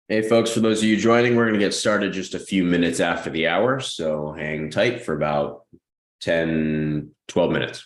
Hey, folks, for those of you joining, we're going to get started just a few minutes after the hour. So hang tight for about 10, 12 minutes.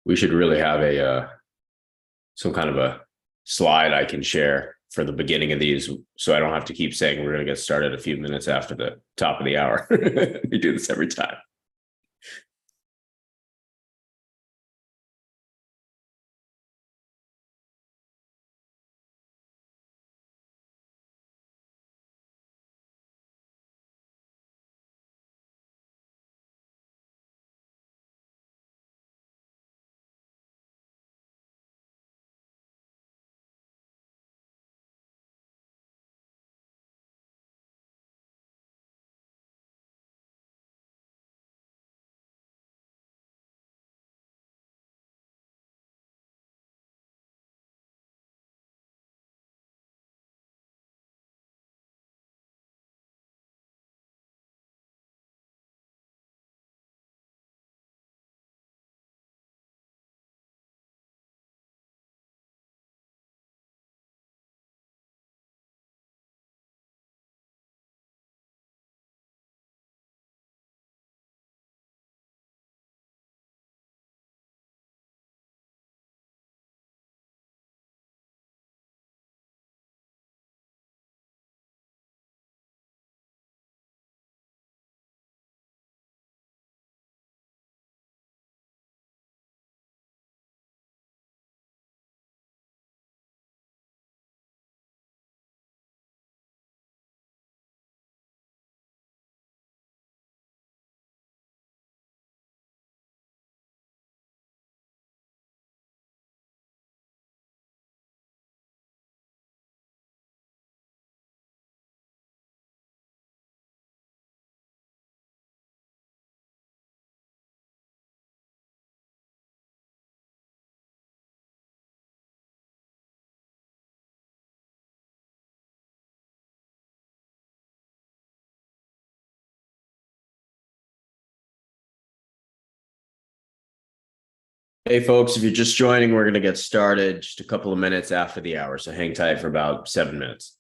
We should really have a some kind of a slide I can share for the beginning of these, so I don't have to keep saying we're going to get started a few minutes after the top of the hour. We do this every time. Hey, folks, if you're just joining, we're going to get started just a couple of minutes after the hour. So hang tight for about 7 minutes.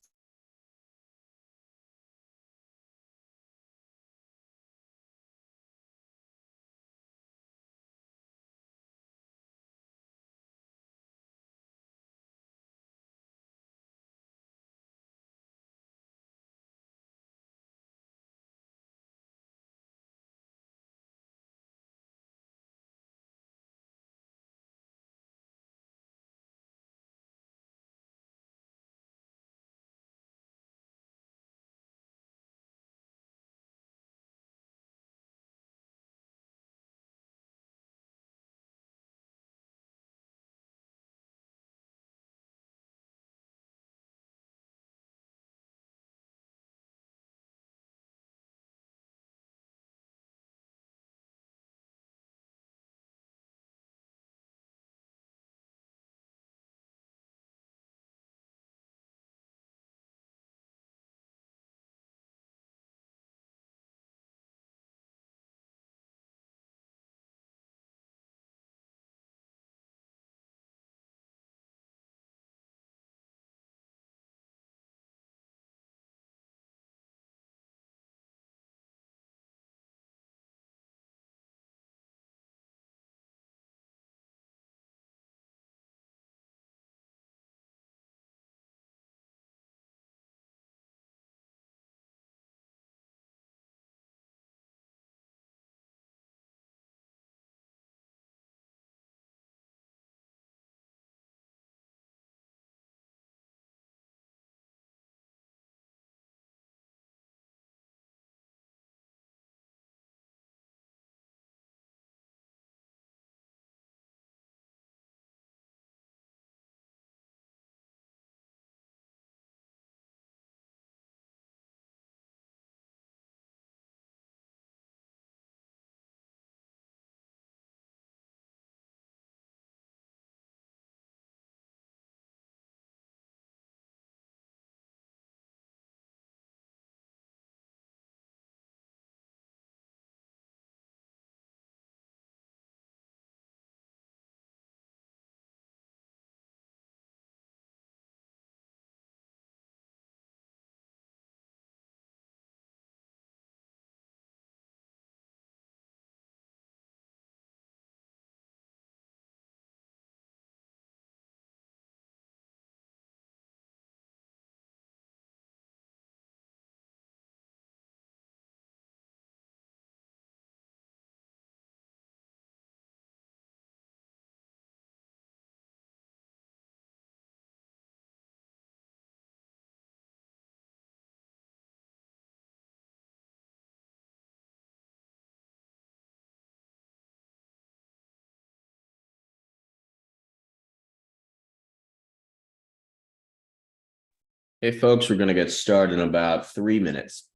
Hey, folks, we're going to get started in about 3 minutes.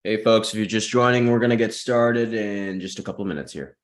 Hey, folks, if you're just joining, we're going to get started in just a couple of minutes here.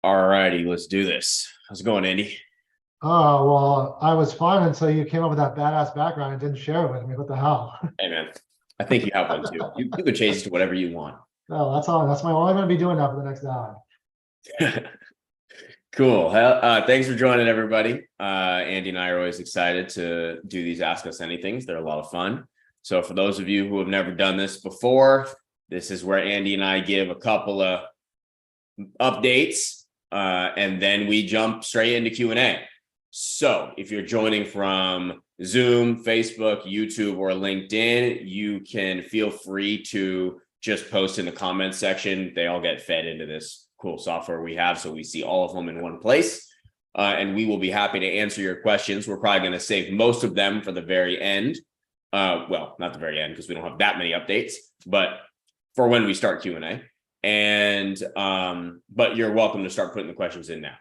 All righty, let's do this. How's it going, Andy? Oh, well, I was fine until you came up with that badass background and didn't share it with me. What the hell? Hey, man, I think you have one too. You can change it to whatever you want. No, that's all. That's all I'm going to be doing now for the next hour. Cool. Thanks for joining, everybody. Andy and I are always excited to do these Ask Us Anythings. They're a lot of fun. So for those of you who have never done this before, this is where Andy and I give a couple of updates, and then we jump straight into Q&A. So if you're joining from Zoom, Facebook, YouTube, or LinkedIn, you can feel free to just post in the comments section. They all get fed into this cool software we have, so we see all of them in one place. And we will be happy to answer your questions. We're probably going to save most of them for the very end. Well, not the very end, because we don't have that many updates, but for when we start Q&A. And but you're welcome to start putting the questions in now.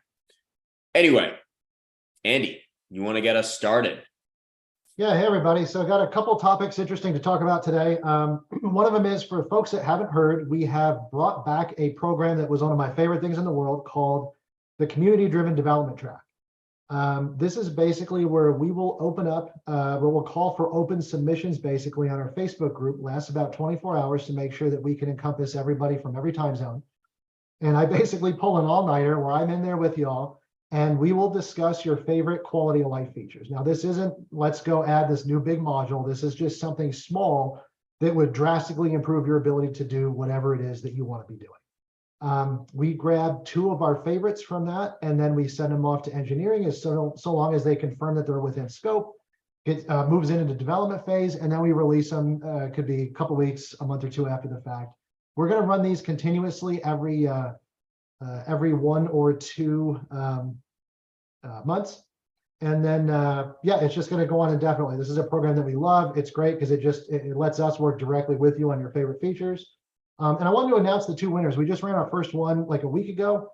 Anyway, Andy, you want to get us started? Yeah, hey everybody. So I got a couple topics interesting to talk about today. One of them is, for folks that haven't heard, we have brought back a program that was one of my favorite things in the world called the Community Driven Development Track. This is basically where we will open up, where we'll call for open submissions basically on our Facebook group. Lasts about 24 hours to make sure that we can encompass everybody from every time zone. And I basically pull an all-nighter where I'm in there with y'all, and we will discuss your favorite quality of life features. Now, this isn't, let's go add this new big module. This is just something small that would drastically improve your ability to do whatever it is that you want to be doing. We grab two of our favorites from that, and then we send them off to engineering so long as they confirm that they're within scope. moves into the development phase, and then we release them. Could be a couple weeks, a month or two after the fact. We're going to run these continuously every 1 or 2 months. And then, yeah, it's just going to go on indefinitely. This is a program that we love. It's great because it lets us work directly with you on your favorite features. And I wanted to announce the 2 winners. We just ran our first one like a week ago,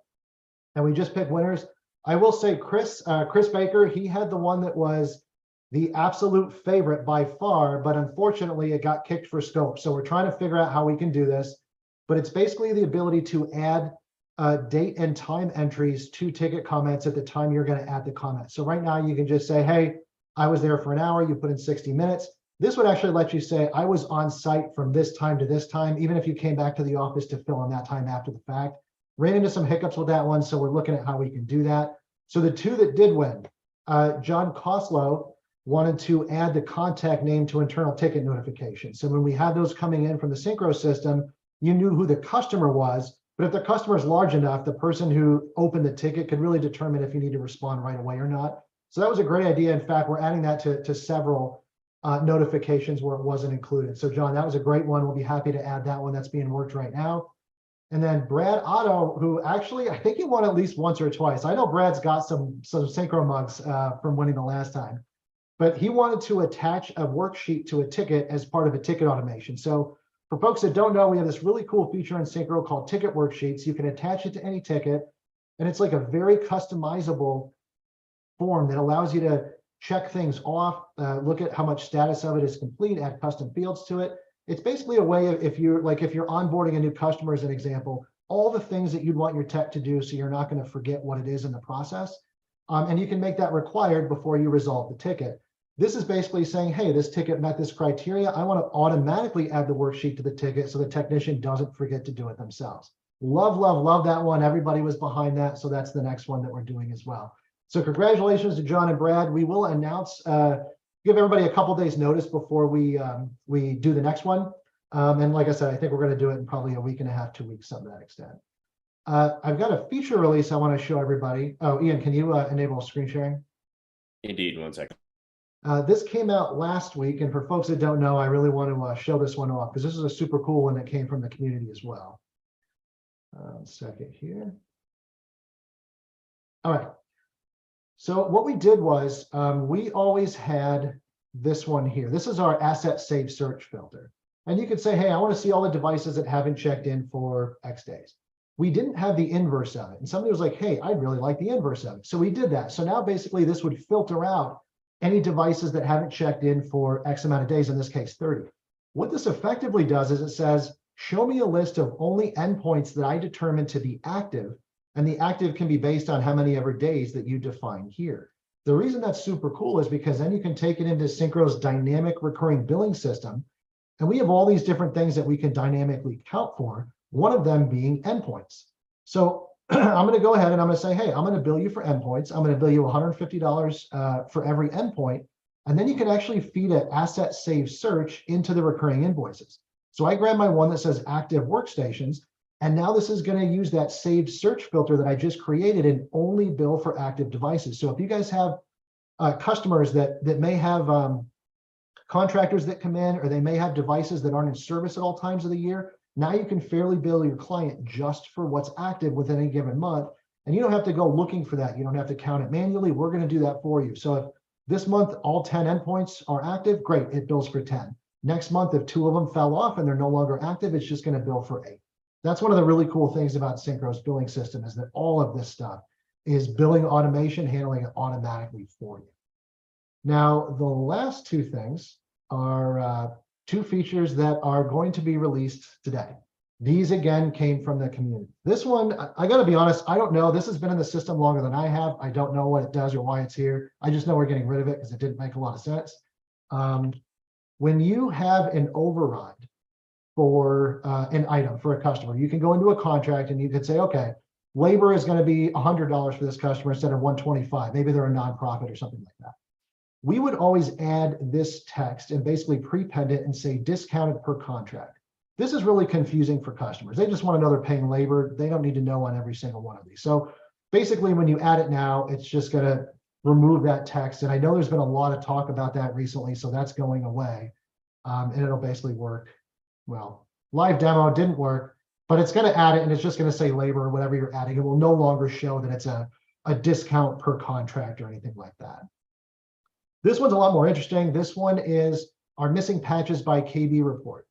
and we just picked winners. I will say Chris Baker, he had the one that was the absolute favorite by far, but unfortunately it got kicked for scope. So we're trying to figure out how we can do this, but it's basically the ability to add date and time entries to ticket comments at the time you're going to add the comment. So right now you can just say, hey, I was there for an hour, you put in 60 minutes. This would actually let you say, I was on site from this time to this time, even if you came back to the office to fill in that time after the fact. Ran into some hiccups with that one, so we're looking at how we can do that. So the 2 that did win, John Koslow wanted to add the contact name to internal ticket notifications. So when we had those coming in from the Syncro system, you knew who the customer was. But if the customer is large enough, the person who opened the ticket could really determine if you need to respond right away or not. So that was a great idea. In fact, we're adding that to several notifications where it wasn't included. So John, that was a great one. We'll be happy to add that one. That's being worked right now. And then Brad Otto, who actually, I think he won at least once or twice. I know Brad's got some Syncro mugs from winning the last time, but he wanted to attach a worksheet to a ticket as part of a ticket automation. So for folks that don't know, we have this really cool feature in Syncro called ticket worksheets. You can attach it to any ticket, and it's like a very customizable form that allows you to check things off, look at how much status of it is complete, add custom fields to it. It's basically a way of, if you're onboarding a new customer as an example, all the things that you'd want your tech to do so you're not going to forget what it is in the process. And you can make that required before you resolve the ticket. This is basically saying, hey, this ticket met this criteria. I want to automatically add the worksheet to the ticket so the technician doesn't forget to do it themselves. Love, love, love that one. Everybody was behind that. So that's the next one that we're doing as well. So congratulations to John and Brad. We will announce, give everybody a couple days notice before we do the next one. And like I said, I think we're going to do it in probably a week and a half, 2 weeks, something to that extent. I've got a feature release I want to show everybody. Oh, Ian, can you enable screen sharing? Indeed, 1 second. This came out last week, and for folks that don't know, I really want to show this one off because this is a super cool one that came from the community as well. Second here. All right. So what we did was we always had this one here. This is our asset save search filter. And you could say, hey, I want to see all the devices that haven't checked in for X days. We didn't have the inverse of it. And somebody was like, hey, I'd really like the inverse of it. So we did that. So now basically this would filter out any devices that haven't checked in for X amount of days, in this case, 30. What this effectively does is it says, show me a list of only endpoints that I determine to be active. And the active can be based on how many ever days that you define here. The reason that's super cool is because then you can take it into Syncro's dynamic recurring billing system. And we have all these different things that we can dynamically count for, one of them being endpoints. So I'm going to go ahead and I'm going to say, hey, I'm going to bill you for endpoints. I'm going to bill you $150 for every endpoint. And then you can actually feed an asset save search into the recurring invoices. So I grab my one that says active workstations. And now this is going to use that saved search filter that I just created and only bill for active devices. So if you guys have customers that may have contractors that come in, or they may have devices that aren't in service at all times of the year, now you can fairly bill your client just for what's active within any given month. And you don't have to go looking for that. You don't have to count it manually. We're going to do that for you. So if this month all 10 endpoints are active, great, it bills for 10. Next month, if 2 of them fell off and they're no longer active, it's just going to bill for 8. That's one of the really cool things about Syncro's billing system, is that all of this stuff is billing automation, handling it automatically for you. Now, the last 2 things are 2 features that are going to be released today. These again came from the community. This one, I got to be honest, I don't know. This has been in the system longer than I have. I don't know what it does or why it's here. I just know we're getting rid of it because it didn't make a lot of sense. When you have an override for an item for a customer, you can go into a contract and you could say, okay, labor is going to be $100 for this customer instead of $125. Maybe they're a nonprofit or something like that. We would always add this text and basically prepend it and say discounted per contract. This is really confusing for customers. They just want to know they're paying labor. They don't need to know on every single one of these. So basically, when you add it now, it's just going to remove that text. And I know there's been a lot of talk about that recently, so that's going away. And it'll basically work. Well, live demo didn't work, but it's going to add it, and it's just going to say labor or whatever you're adding. It will no longer show that it's a discount per contract or anything like that. This one's a lot more interesting. This one is our missing patches by KB report.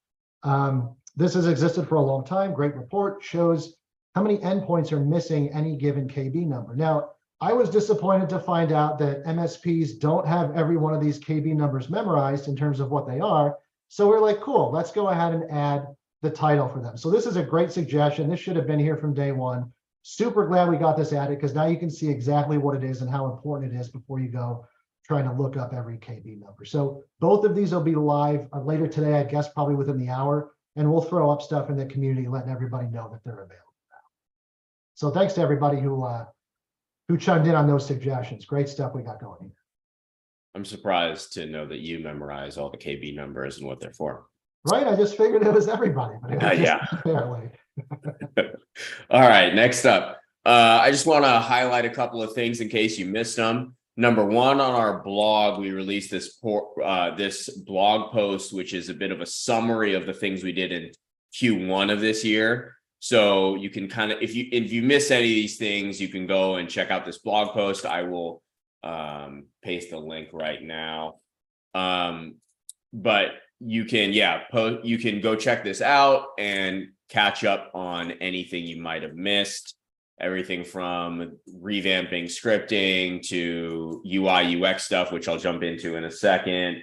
This has existed for a long time. Great report, shows how many endpoints are missing any given KB number. Now, I was disappointed to find out that MSPs don't have every one of these KB numbers memorized in terms of what they are. So we're like, cool, let's go ahead and add the title for them. So this is a great suggestion. This should have been here from day one. Super glad we got this added, because now you can see exactly what it is and how important it is before you go trying to look up every KB number. So both of these will be live later today, I guess, probably within the hour, and we'll throw up stuff in the community, letting everybody know that they're available now. So thanks to everybody who chimed in on those suggestions. Great stuff we got going here. I'm surprised to know that you memorize all the KB numbers and what they're for. Right, I just figured it was everybody, but it was Yeah. apparently. All right, next up. I just want to highlight a couple of things in case you missed them. Number one, on our blog, we released this blog post, which is a bit of a summary of the things we did in Q1 of this year. So you can kind of, if you miss any of these things, you can go and check out this blog post. I will paste the link right now. But you can, you can go check this out and catch up on anything you might have missed. Everything from revamping scripting to UI UX stuff, which I'll jump into in a second.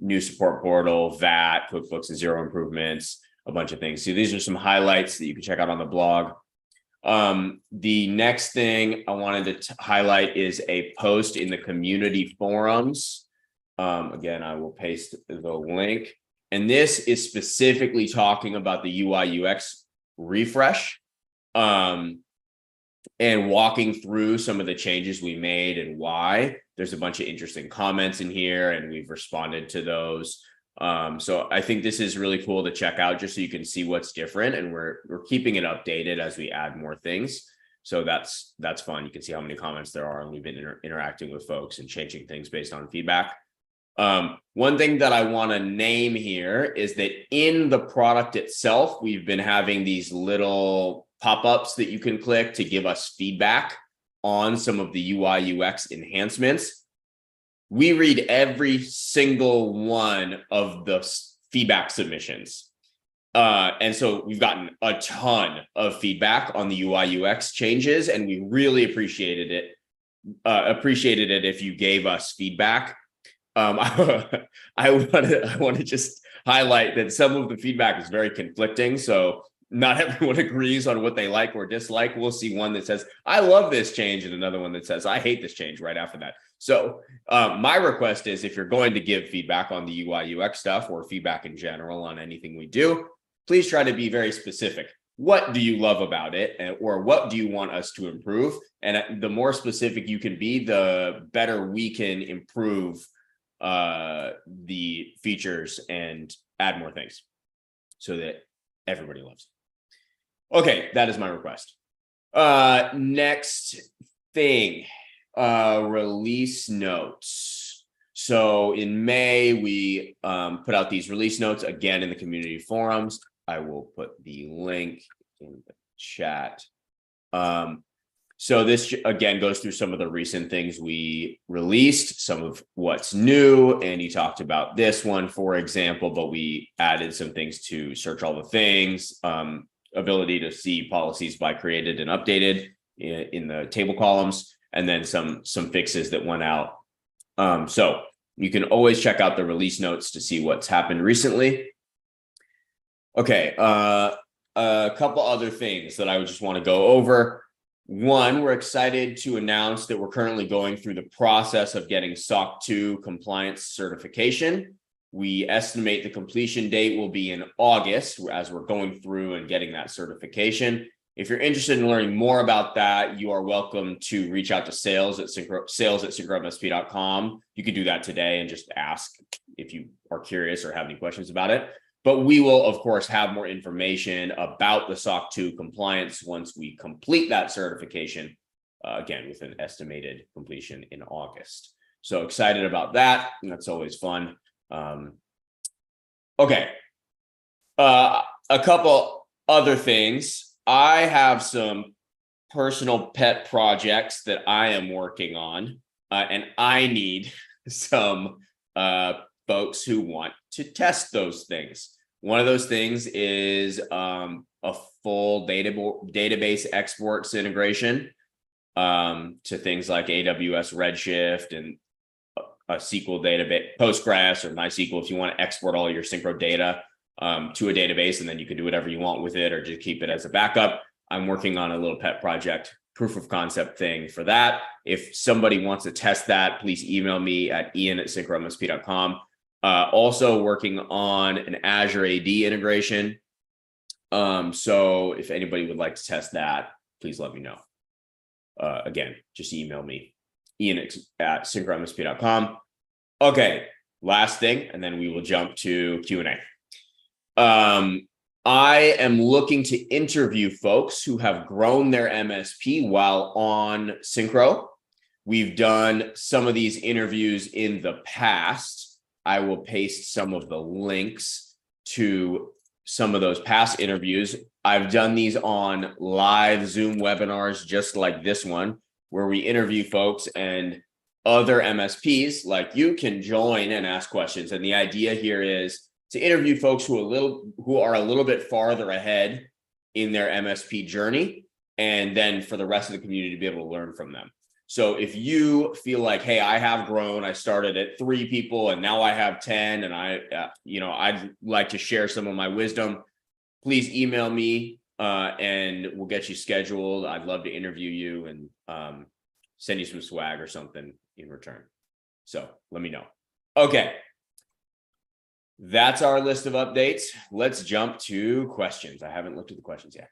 New support portal, VAT, QuickBooks and Zero improvements, a bunch of things. So these are some highlights that you can check out on the blog. The next thing I wanted to highlight is a post in the community forums. Again, I will paste the link. And this is specifically talking about the UI UX refresh. And walking through some of the changes we made and why. There's a bunch of interesting comments in here, and we've responded to those. So I think this is really cool to check out, just so you can see what's different, and we're keeping it updated as we add more things. So that's fun. You can see how many comments there are, and we've been interacting with folks and changing things based on feedback. One thing that I want to name here is that in the product itself, we've been having these little pop-ups that you can click to give us feedback on some of the UI UX enhancements. We read every single one of the feedback submissions. And so we've gotten a ton of feedback on the UI UX changes, and we really appreciated it if you gave us feedback. I want to just highlight that some of the feedback is very conflicting. So not everyone agrees on what they like or dislike. We'll see one that says, I love this change, and another one that says, I hate this change right after that. So my request is, if you're going to give feedback on the UI UX stuff, or feedback in general on anything we do, please try to be very specific. What do you love about it? Or what do you want us to improve? And the more specific you can be, the better we can improve the features and add more things so that everybody loves it. Okay, that is my request. Next thing, release notes. So in May, we put out these release notes again in the community forums. I will put the link in the chat. So this again goes through some of the recent things we released, some of what's new. And he talked about this one, for example, but we added some things to search all the things, ability to see policies by created and updated in the table columns, and then some fixes that went out. So you can always check out the release notes to see what's happened recently. Okay, a couple other things that I would just want to go over. One, we're excited to announce that we're currently going through the process of getting SOC 2 compliance certification. We estimate the completion date will be in August, as we're going through and getting that certification. If you're interested in learning more about that, you are welcome to reach out to sales at syncromsp.com. You could do that today and just ask if you are curious or have any questions about it. But we will, of course, have more information about the SOC 2 compliance once we complete that certification again, with an estimated completion in August. So excited about that. And that's always fun. Okay. A couple other things. I have some personal pet projects that I am working on, and I need some folks who want to test those things. One of those things is a full database exports integration to things like AWS Redshift and a SQL database, Postgres or MySQL, if you want to export all your Syncro data to a database, and then you can do whatever you want with it or just keep it as a backup. I'm working on a little pet project, proof of concept thing for that. If somebody wants to test that, please email me at ian@syncromsp.com. Also working on an Azure AD integration. So if anybody would like to test that, please let me know. Again, just email me, ian@syncromsp.com. Okay, last thing, and then we will jump to Q&A. I am looking to interview folks who have grown their MSP while on Syncro. We've done some of these interviews in the past. I will paste some of the links to some of those past interviews. I've done these on live Zoom webinars, just like this one, where we interview folks, and other MSPs like you can join and ask questions. And the idea here is to interview folks who are a little bit farther ahead in their MSP journey, and then for the rest of the community to be able to learn from them. So if you feel like, hey, I have grown, I started at 3 people and now I have 10, and I'd like to share some of my wisdom, please email me and we'll get you scheduled. I'd love to interview you and send you some swag or something in return. So let me know. Okay. That's our list of updates. Let's jump to questions. I haven't looked at the questions yet.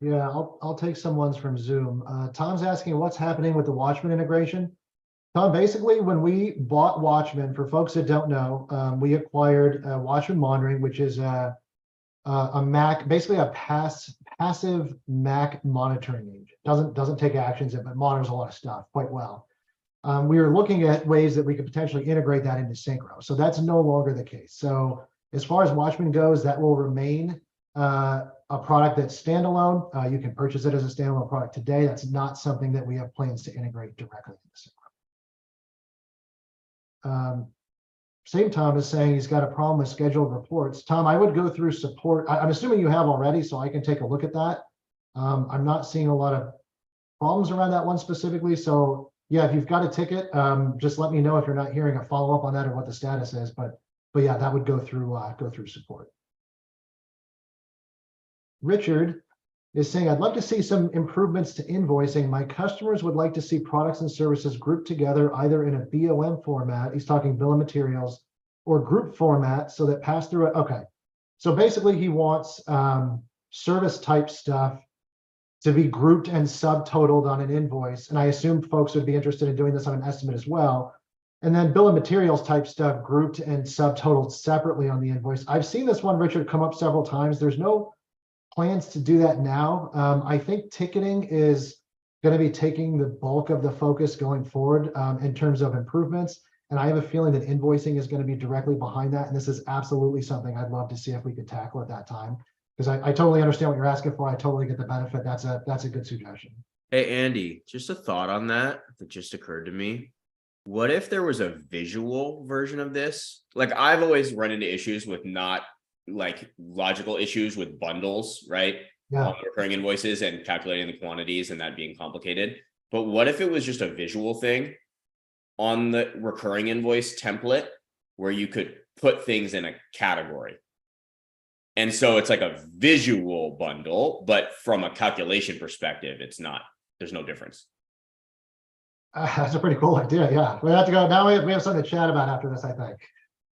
Yeah, I'll take some ones from Zoom. Tom's asking what's happening with the Watchman integration. Tom, basically, when we bought Watchman, for folks that don't know, we acquired Watchman Monitoring, which is a Mac, basically a passive Mac monitoring agent. Doesn't take actions, but monitors a lot of stuff quite well. We were looking at ways that we could potentially integrate that into Syncro. So that's no longer the case. So as far as Watchman goes, that will remain a product that's standalone. You can purchase it as a standalone product today. That's not something that we have plans to integrate directly into Syncro. Same Tom is saying he's got a problem with scheduled reports. Tom, I would go through support. I'm assuming you have already, so I can take a look at that. I'm not seeing a lot of problems around that one specifically. So yeah, if you've got a ticket, just let me know if you're not hearing a follow-up on that or what the status is. But yeah, that would go through support. Richard is saying, I'd love to see some improvements to invoicing. My customers would like to see products and services grouped together either in a BOM format, he's talking bill of materials, or group format so that pass through. Okay, so basically he wants service type stuff to be grouped and subtotaled on an invoice. And I assume folks would be interested in doing this on an estimate as well. And then bill of materials type stuff grouped and subtotaled separately on the invoice. I've seen this one, Richard, come up several times. There's no plans to do that now. I think ticketing is going to be taking the bulk of the focus going forward in terms of improvements. And I have a feeling that invoicing is going to be directly behind that. And this is absolutely something I'd love to see if we could tackle at that time. Because I totally understand what you're asking for. I totally get the benefit. That's a good suggestion. Hey, Andy, just a thought on that just occurred to me. What if there was a visual version of this? Like, I've always run into issues with not like logical issues with bundles, right? Yeah. Recurring invoices and calculating the quantities and that being complicated. But what if it was just a visual thing on the recurring invoice template where you could put things in a category? And so it's like a visual bundle, but from a calculation perspective, there's no difference. That's a pretty cool idea. Yeah. We have to go. Now we have something to chat about after this, I think.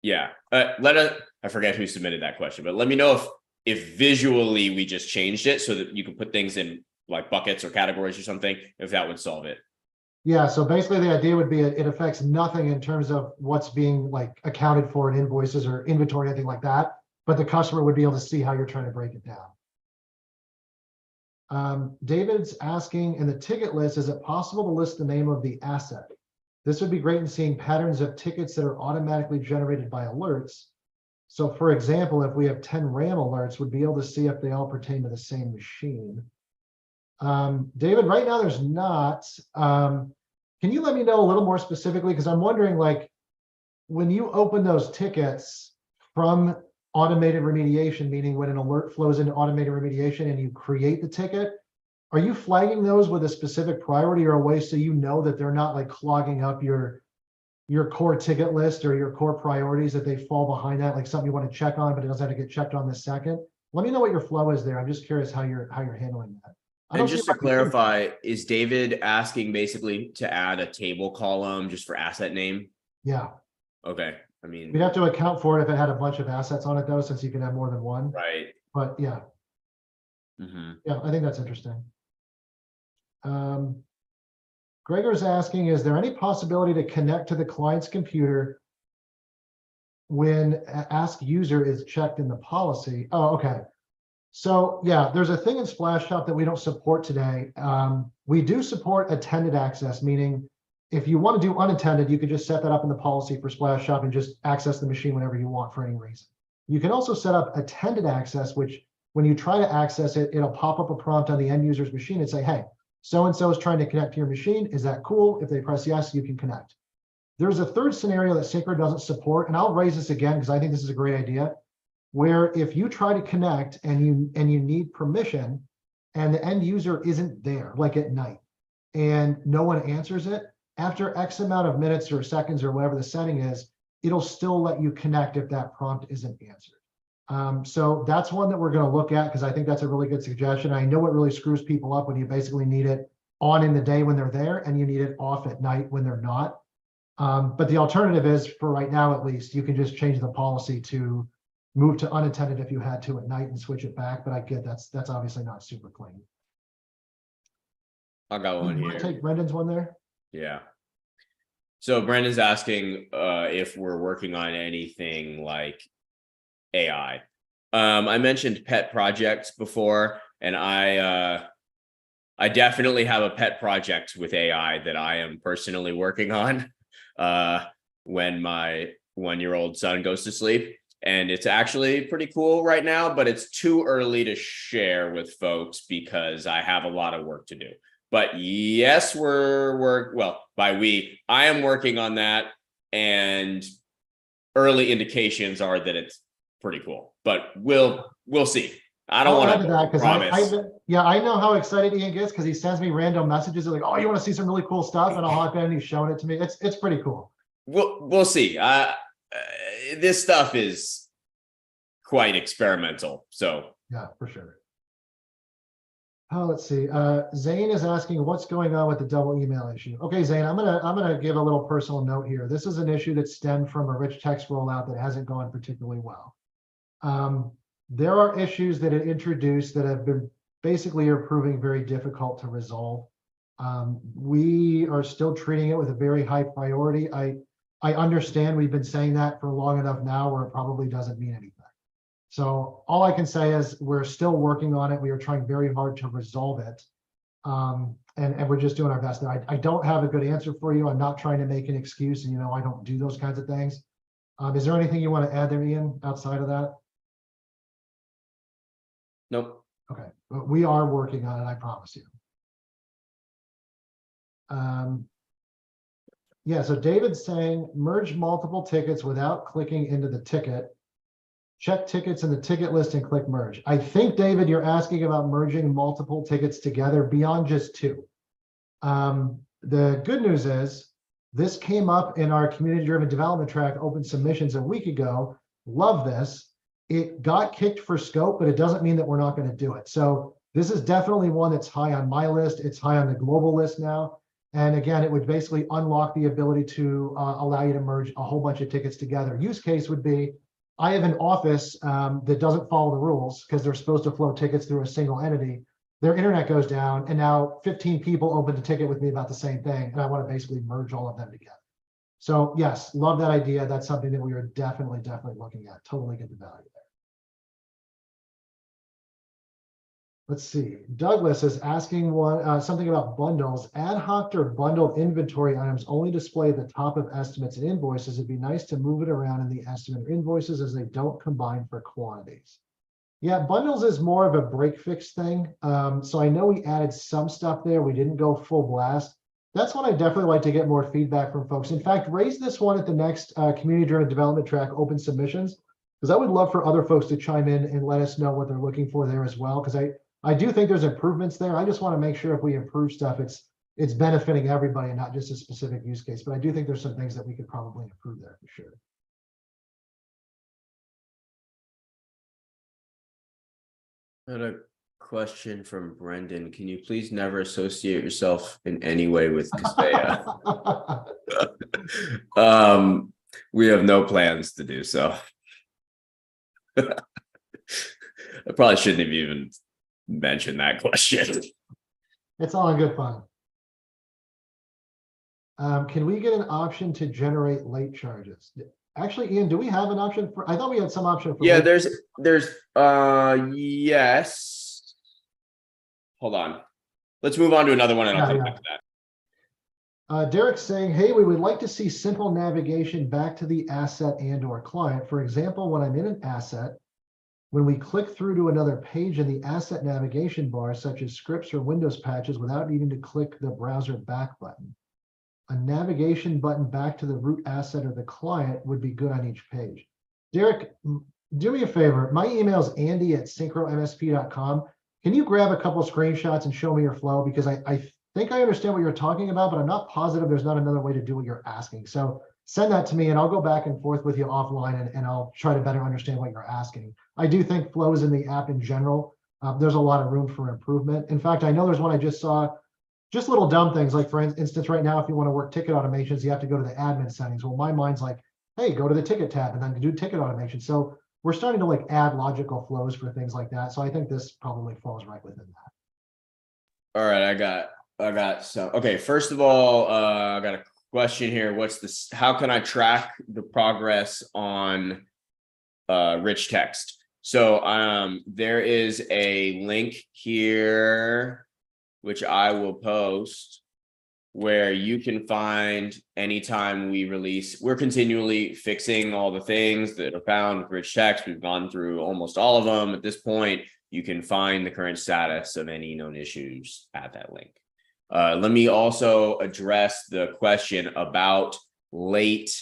Yeah. I forget who submitted that question, but let me know if visually we just changed it so that you can put things in like buckets or categories or something, if that would solve it. Yeah. So basically the idea would be it affects nothing in terms of what's being like accounted for in invoices or inventory, anything like that. But the customer would be able to see how you're trying to break it down. David's asking, in the ticket list, is it possible to list the name of the asset? This would be great in seeing patterns of tickets that are automatically generated by alerts. So for example, if we have 10 RAM alerts, we'd be able to see if they all pertain to the same machine. David, right now there's not. Can you let me know a little more specifically? Because I'm wondering, like, when you open those tickets from automated remediation, meaning when an alert flows into automated remediation and you create the ticket, are you flagging those with a specific priority or a way so you know that they're not like clogging up your core ticket list or your core priorities, that they fall behind that, like something you want to check on, but it doesn't have to get checked on this second? Let me know what your flow is there. I'm just curious how you're handling that. And just to clarify, is David asking basically to add a table column just for asset name? Yeah. Okay. I mean, we'd have to account for it if it had a bunch of assets on it though, since you can have more than one. Right. But yeah. Yeah, I think that's interesting. Gregor's asking, is there any possibility to connect to the client's computer when ask user is checked in the policy? Oh, okay. So yeah, there's a thing in Splashtop that we don't support today. We do support attended access, meaning if you want to do unattended, you could just set that up in the policy for Splashtop and just access the machine whenever you want for any reason. You can also set up attended access, which when you try to access it, it'll pop up a prompt on the end user's machine and say, hey, so-and-so is trying to connect to your machine. Is that cool? If they press yes, you can connect. There's a third scenario that Syncro doesn't support, and I'll raise this again because I think this is a great idea, where if you try to connect and you need permission and the end user isn't there, like at night, and no one answers it, after X amount of minutes or seconds or whatever the setting is, it'll still let you connect if that prompt isn't answered. So that's one that we're going to look at because I think that's a really good suggestion. I know it really screws people up when you basically need it on in the day when they're there and you need it off at night when they're not. But the alternative is, for right now at least, you can just change the policy to move to unattended if you had to at night and switch it back. But I get that's obviously not super clean. I got one here. Take Brendan's one there. Yeah. So Brendan's asking if we're working on anything like AI. I mentioned pet projects before, and I definitely have a pet project with AI that I am personally working on when my 1-year-old son goes to sleep. And it's actually pretty cool right now, but it's too early to share with folks because I have a lot of work to do. But yes, I am working on that, and early indications are that it's pretty cool, but we'll see. I don't want to promise. I know how excited Ian gets because he sends me random messages like, "Oh, you want to see some really cool stuff?" And I'll hop in and he's showing it to me. It's pretty cool. We'll see. This stuff is quite experimental, so yeah, for sure. Oh, let's see. Zane is asking what's going on with the double email issue. Okay, Zane, I'm gonna give a little personal note here. This is an issue that stemmed from a rich text rollout that hasn't gone particularly well. There are issues that it introduced that have been basically are proving very difficult to resolve. We are still treating it with a very high priority. I understand we've been saying that for long enough now where it probably doesn't mean anything. So all I can say is we're still working on it. We are trying very hard to resolve it. And we're just doing our best. I don't have a good answer for you. I'm not trying to make an excuse, and I don't do those kinds of things. Is there anything you want to add there, Ian, outside of that? Nope. Okay, but we are working on it, I promise you. Yeah, so David's saying merge multiple tickets without clicking into the ticket. Check tickets in the ticket list and click merge. I think, David, you're asking about merging multiple tickets together beyond just two. The good news is this came up in our community-driven development track open submissions a week ago. Love this. It got kicked for scope, but it doesn't mean that we're not going to do it. So this is definitely one that's high on my list. It's high on the global list now. And again, it would basically unlock the ability to allow you to merge a whole bunch of tickets together. Use case would be, I have an office that doesn't follow the rules because they're supposed to flow tickets through a single entity. Their internet goes down, and now 15 people opened a ticket with me about the same thing, and I want to basically merge all of them together. So yes, love that idea. That's something that we are definitely looking at. Totally get the value there. let's see. Douglas is asking something about bundles. Ad hoc or bundled inventory items only display the top of estimates and invoices. It'd be nice to move it around in the estimate or invoices as they don't combine for quantities. Yeah, bundles is more of a break fix thing. So I know we added some stuff there. We didn't go full blast. That's one I definitely like to get more feedback from folks. In fact, raise this one at the next community driven development track open submissions, because I would love for other folks to chime in and let us know what they're looking for there as well. Because I do think there's improvements there. I just want to make sure if we improve stuff, it's benefiting everybody and not just a specific use case. But I do think there's some things that we could probably improve there for sure. I had a question from Brendan. Can you please never associate yourself in any way with Kaseya? We have no plans to do so. I probably shouldn't have even mentioned that question. It's all in good fun. Can we get an option to generate late charges? Actually, Ian, do we have an option for? I thought we had some option for. Yeah, there's yes. Hold on. Let's move on to another one and I'll come back to that. Derek's saying, hey, we would like to see simple navigation back to the asset and or client. For example, when I'm in an asset, when we click through to another page in the asset navigation bar, such as scripts or Windows patches, without needing to click the browser back button. A navigation button back to the root asset or the client would be good on each page. Derek, do me a favor. My email is andy@syncromsp.com. Can you grab a couple of screenshots and show me your flow? Because I think I understand what you're talking about, but I'm not positive there's not another way to do what you're asking. So send that to me and I'll go back and forth with you offline and I'll try to better understand what you're asking. I do think flows in the app in general, there's a lot of room for improvement. In fact, I know there's one I just saw, just little dumb things, like for instance, right now, if you want to work ticket automations, you have to go to the admin settings. Well, my mind's like, hey, go to the ticket tab and then do ticket automation. So we're starting to like add logical flows for things like that. So I think this probably falls right within that. All right, I got some. Okay, first of all, I got a question here. What's this? How can I track the progress on rich text? So there is a link here which I will post, where you can find anytime we release. We're continually fixing all the things that are found with rich text. We've gone through almost all of them at this point. You can find the current status of any known issues at that link. Let me also address the question about late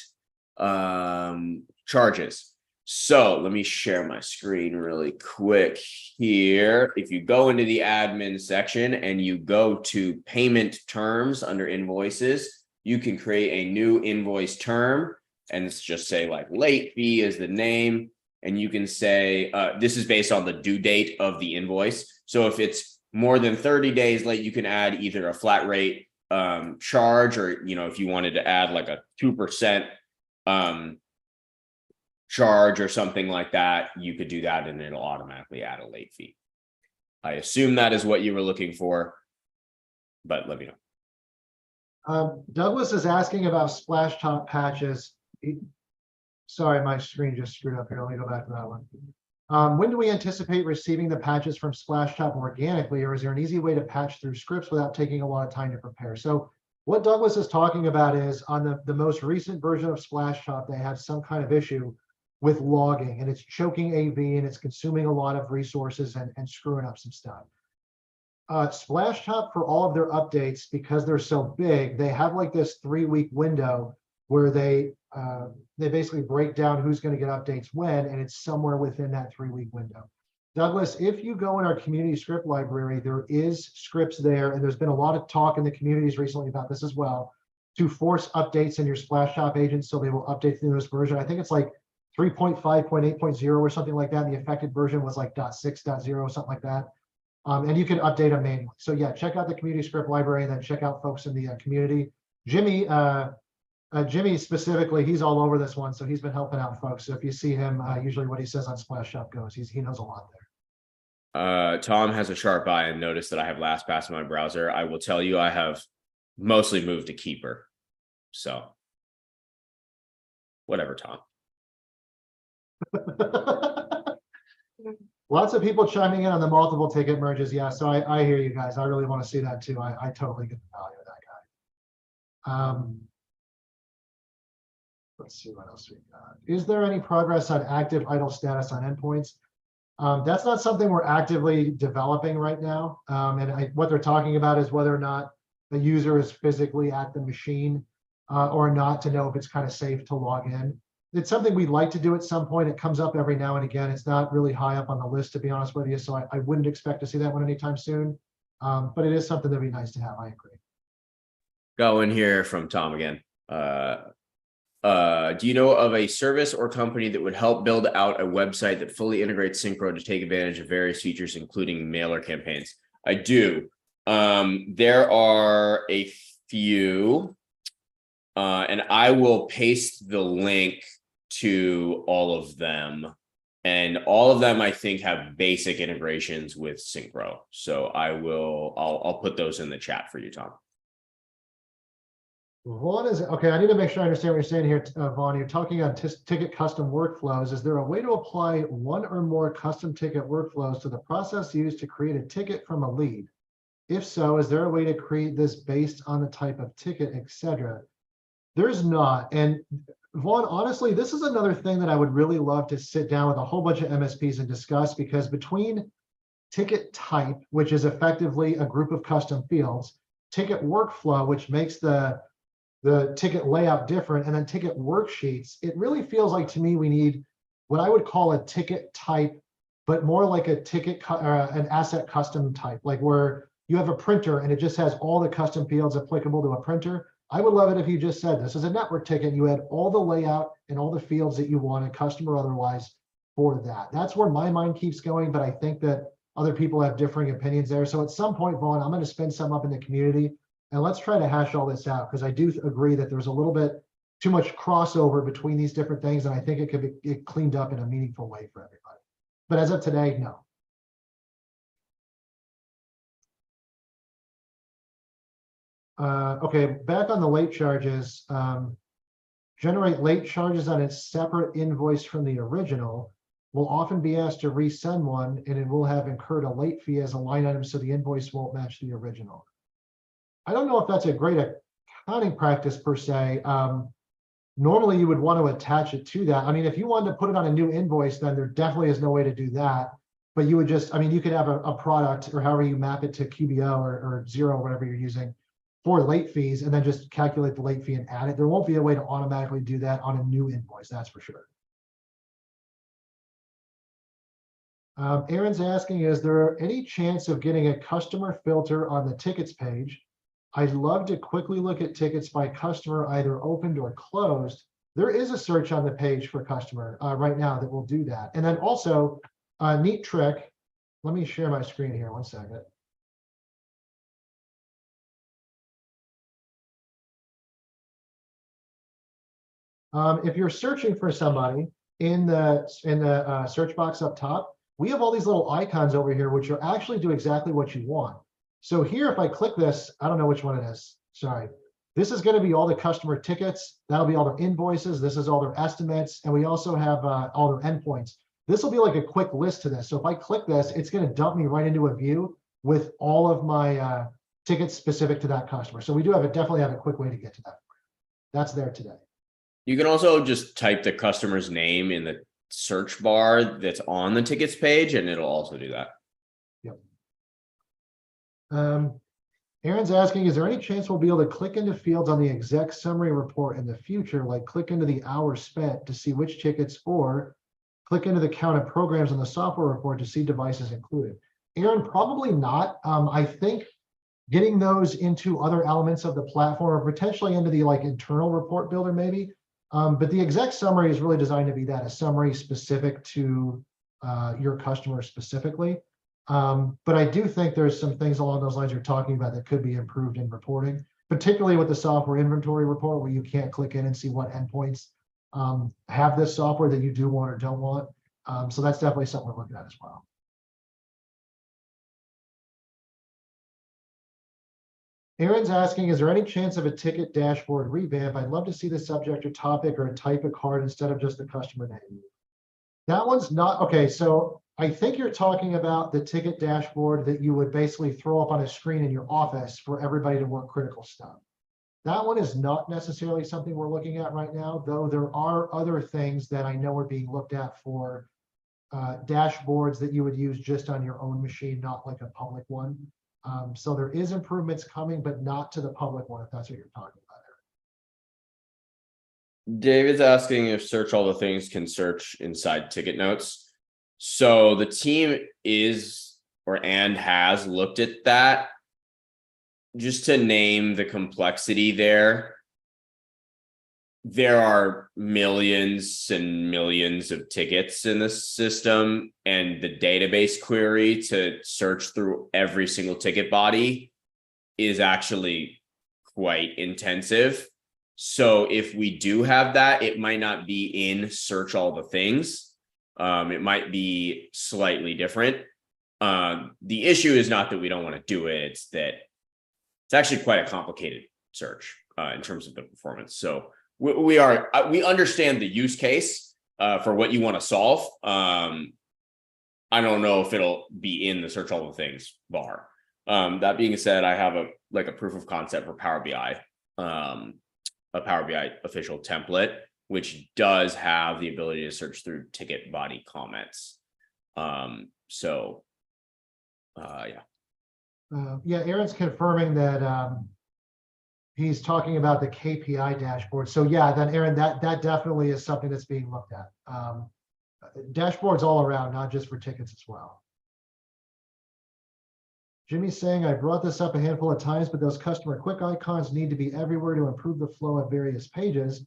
charges. So let me share my screen really quick here. If you go into the admin section and you go to payment terms under invoices, you can create a new invoice term and it's just say like late fee is the name. And you can say, this is based on the due date of the invoice. So if it's more than 30 days late, you can add either a flat rate charge, or, you know, if you wanted to add like a 2% charge or something like that, you could do that and it'll automatically add a late fee. I assume that is what you were looking for, but let me know. Douglas is asking about splash top patches. Sorry, my screen just screwed up here. Let me go back to that one. When do we anticipate receiving the patches from Splashtop organically, or is there an easy way to patch through scripts without taking a lot of time to prepare? So what Douglas is talking about is on the most recent version of Splashtop, they have some kind of issue with logging, and it's choking AV and it's consuming a lot of resources and screwing up some stuff. Splashtop, for all of their updates, because they're so big, they have like this 3-week window where they basically break down who's going to get updates when, and it's somewhere within that 3-week window. Douglas, if you go in our community script library, there is scripts there, and there's been a lot of talk in the communities recently about this as well, to force updates in your Splashtop agents so they will update the newest version. I think it's like 3.5.8.0 or something like that. And the affected version was like 0.6.0, something like that. And you can update them manually. So yeah, check out the community script library and then check out folks in the community. Jimmy specifically, he's all over this one. So he's been helping out folks. So if you see him, usually what he says on Splashtop goes. He knows a lot there. Tom has a sharp eye and noticed that I have LastPass in my browser. I will tell you, I have mostly moved to Keeper. So whatever, Tom. Lots of people chiming in on the multiple ticket merges. Yeah, so I hear you guys. I really want to see that too. I totally get the value of that guy. Let's see what else we got. Is there any progress on active idle status on endpoints? That's not something we're actively developing right now. What they're talking about is whether or not the user is physically at the machine or not, to know if it's kind of safe to log in. It's something we'd like to do at some point. It comes up every now and again. It's not really high up on the list, to be honest with you. So I wouldn't expect to see that one anytime soon. But it is something that'd be nice to have. I agree. Go in here from Tom again. Do you know of a service or company that would help build out a website that fully integrates Syncro to take advantage of various features, including mailer campaigns? I do. There are a few, and I will paste the link to all of them. And all of them, I think, have basic integrations with Syncro. So I'll put those in the chat for you, Tom. Vaughn is, okay, I need to make sure I understand what you're saying here, Vaughn. You're talking on ticket custom workflows. Is there a way to apply one or more custom ticket workflows to the process used to create a ticket from a lead? If so, is there a way to create this based on the type of ticket, etc.? There's not. And Vaughn, honestly, this is another thing that I would really love to sit down with a whole bunch of MSPs and discuss, because between ticket type, which is effectively a group of custom fields, ticket workflow, which makes the ticket layout different, and then ticket worksheets, it really feels like to me we need what I would call a ticket type, but more like a ticket an asset custom type, like where you have a printer and it just has all the custom fields applicable to a printer. I would love it if you just said this is a network ticket and you had all the layout and all the fields that you wanted, custom or otherwise, for that. That's where my mind keeps going, but I think that other people have differing opinions there. So at some point, Vaughn, I'm going to spin some up in the community and let's try to hash all this out, because I do agree that there's a little bit too much crossover between these different things, and I think it could be cleaned up in a meaningful way for everybody. But as of today, no. Okay, back on the late charges. Generate late charges on a separate invoice from the original. Will often be asked to resend one, and it will have incurred a late fee as a line item, so the invoice won't match the original. I don't know if that's a great accounting practice per se. Normally, you would want to attach it to that. I mean, if you wanted to put it on a new invoice, then there definitely is no way to do that. But you would just, I mean, you could have a product, or however you map it to QBO or Xero, whatever you're using, for late fees, and then just calculate the late fee and add it. There won't be a way to automatically do that on a new invoice, that's for sure. Aaron's asking, is there any chance of getting a customer filter on the tickets page? I'd love to quickly look at tickets by customer, either opened or closed. There is a search on the page for customer right now that will do that. And then also, neat trick. Let me share my screen here, 1 second. If you're searching for somebody in the search box up top, we have all these little icons over here, which will actually do exactly what you want. So here, if I click this, I don't know which one it is. Sorry. This is going to be all the customer tickets. That'll be all their invoices. This is all their estimates. And we also have all their endpoints. This will be like a quick list to this. So if I click this, it's going to dump me right into a view with all of my tickets specific to that customer. So we do definitely have a quick way to get to that. That's there today. You can also just type the customer's name in the search bar that's on the tickets page, and it'll also do that. Yep. Aaron's asking, is there any chance we'll be able to click into fields on the exec summary report in the future, like click into the hours spent to see which tickets, or click into the count of programs on the software report to see devices included? Aaron, probably not. I think getting those into other elements of the platform, or potentially into the internal report builder maybe. But the exec summary is really designed to be that, a summary specific to your customer specifically. But I do think there's some things along those lines you're talking about that could be improved in reporting, particularly with the software inventory report, where you can't click in and see what endpoints have this software that you do want or don't want. So that's definitely something we're looking at as well. Aaron's asking, is there any chance of a ticket dashboard revamp? I'd love to see the subject or topic or a type of card instead of just the customer name. That one's not, okay, so I think you're talking about the ticket dashboard that you would basically throw up on a screen in your office for everybody to work critical stuff. That one is not necessarily something we're looking at right now, though there are other things that I know are being looked at for dashboards that you would use just on your own machine, not like a public one. So there is improvements coming, but not to the public one, if that's what you're talking about. David's asking if search all the things can search inside ticket notes. So the team is and has looked at that. Just to name the complexity there are millions and millions of tickets in the system, and the database query to search through every single ticket body is actually quite intensive. So if we do have that, it might not be in search all the things. It might be slightly different. The issue is not that we don't want to do it, it's that it's actually quite a complicated search in terms of the performance. So we understand the use case for what you want to solve. I don't know if it'll be in the search all the things bar. That being said, I have a proof of concept for Power BI, a Power BI official template, which does have the ability to search through ticket body comments. Yeah. Yeah, Aaron's confirming that he's talking about the KPI dashboard. So yeah, then Aaron, that definitely is something that's being looked at. Dashboards all around, not just for tickets as well. Jimmy's saying, I brought this up a handful of times, but those customer quick icons need to be everywhere to improve the flow of various pages.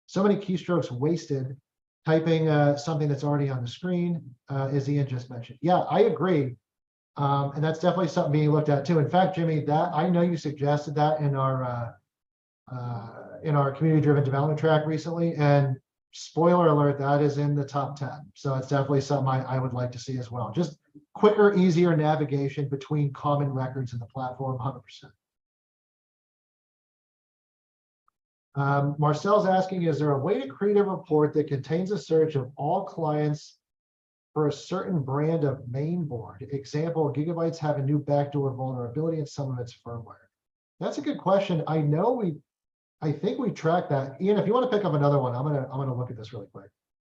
So many keystrokes wasted typing something that's already on the screen, as Ian just mentioned. Yeah, I agree. And that's definitely something being looked at too. In fact, Jimmy, that I know you suggested that in our community-driven development track recently, and spoiler alert, that is in the top 10. So it's definitely something I would like to see as well. Just quicker, easier navigation between common records in the platform, 100%. Marcel's asking, is there a way to create a report that contains a search of all clients for a certain brand of mainboard? Example, Gigabytes have a new backdoor vulnerability in some of its firmware. That's a good question. I think we track that. Ian, if you want to pick up another one, I'm gonna look at this really quick.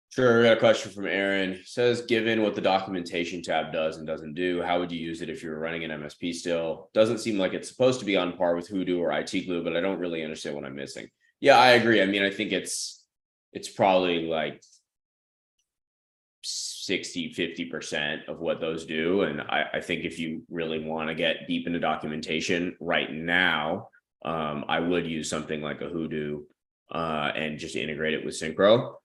Sure. We got a question from Aaron. He says, given what the documentation tab does and doesn't do, how would you use it if you're running an MSP still? Doesn't seem like it's supposed to be on par with Hoodoo or IT Glue, but I don't really understand what I'm missing. Yeah, I agree. I mean, I think it's probably like 60-50% of what those do. And I think if you really want to get deep into documentation right now, I would use something like a Hoodoo and just integrate it with Syncro.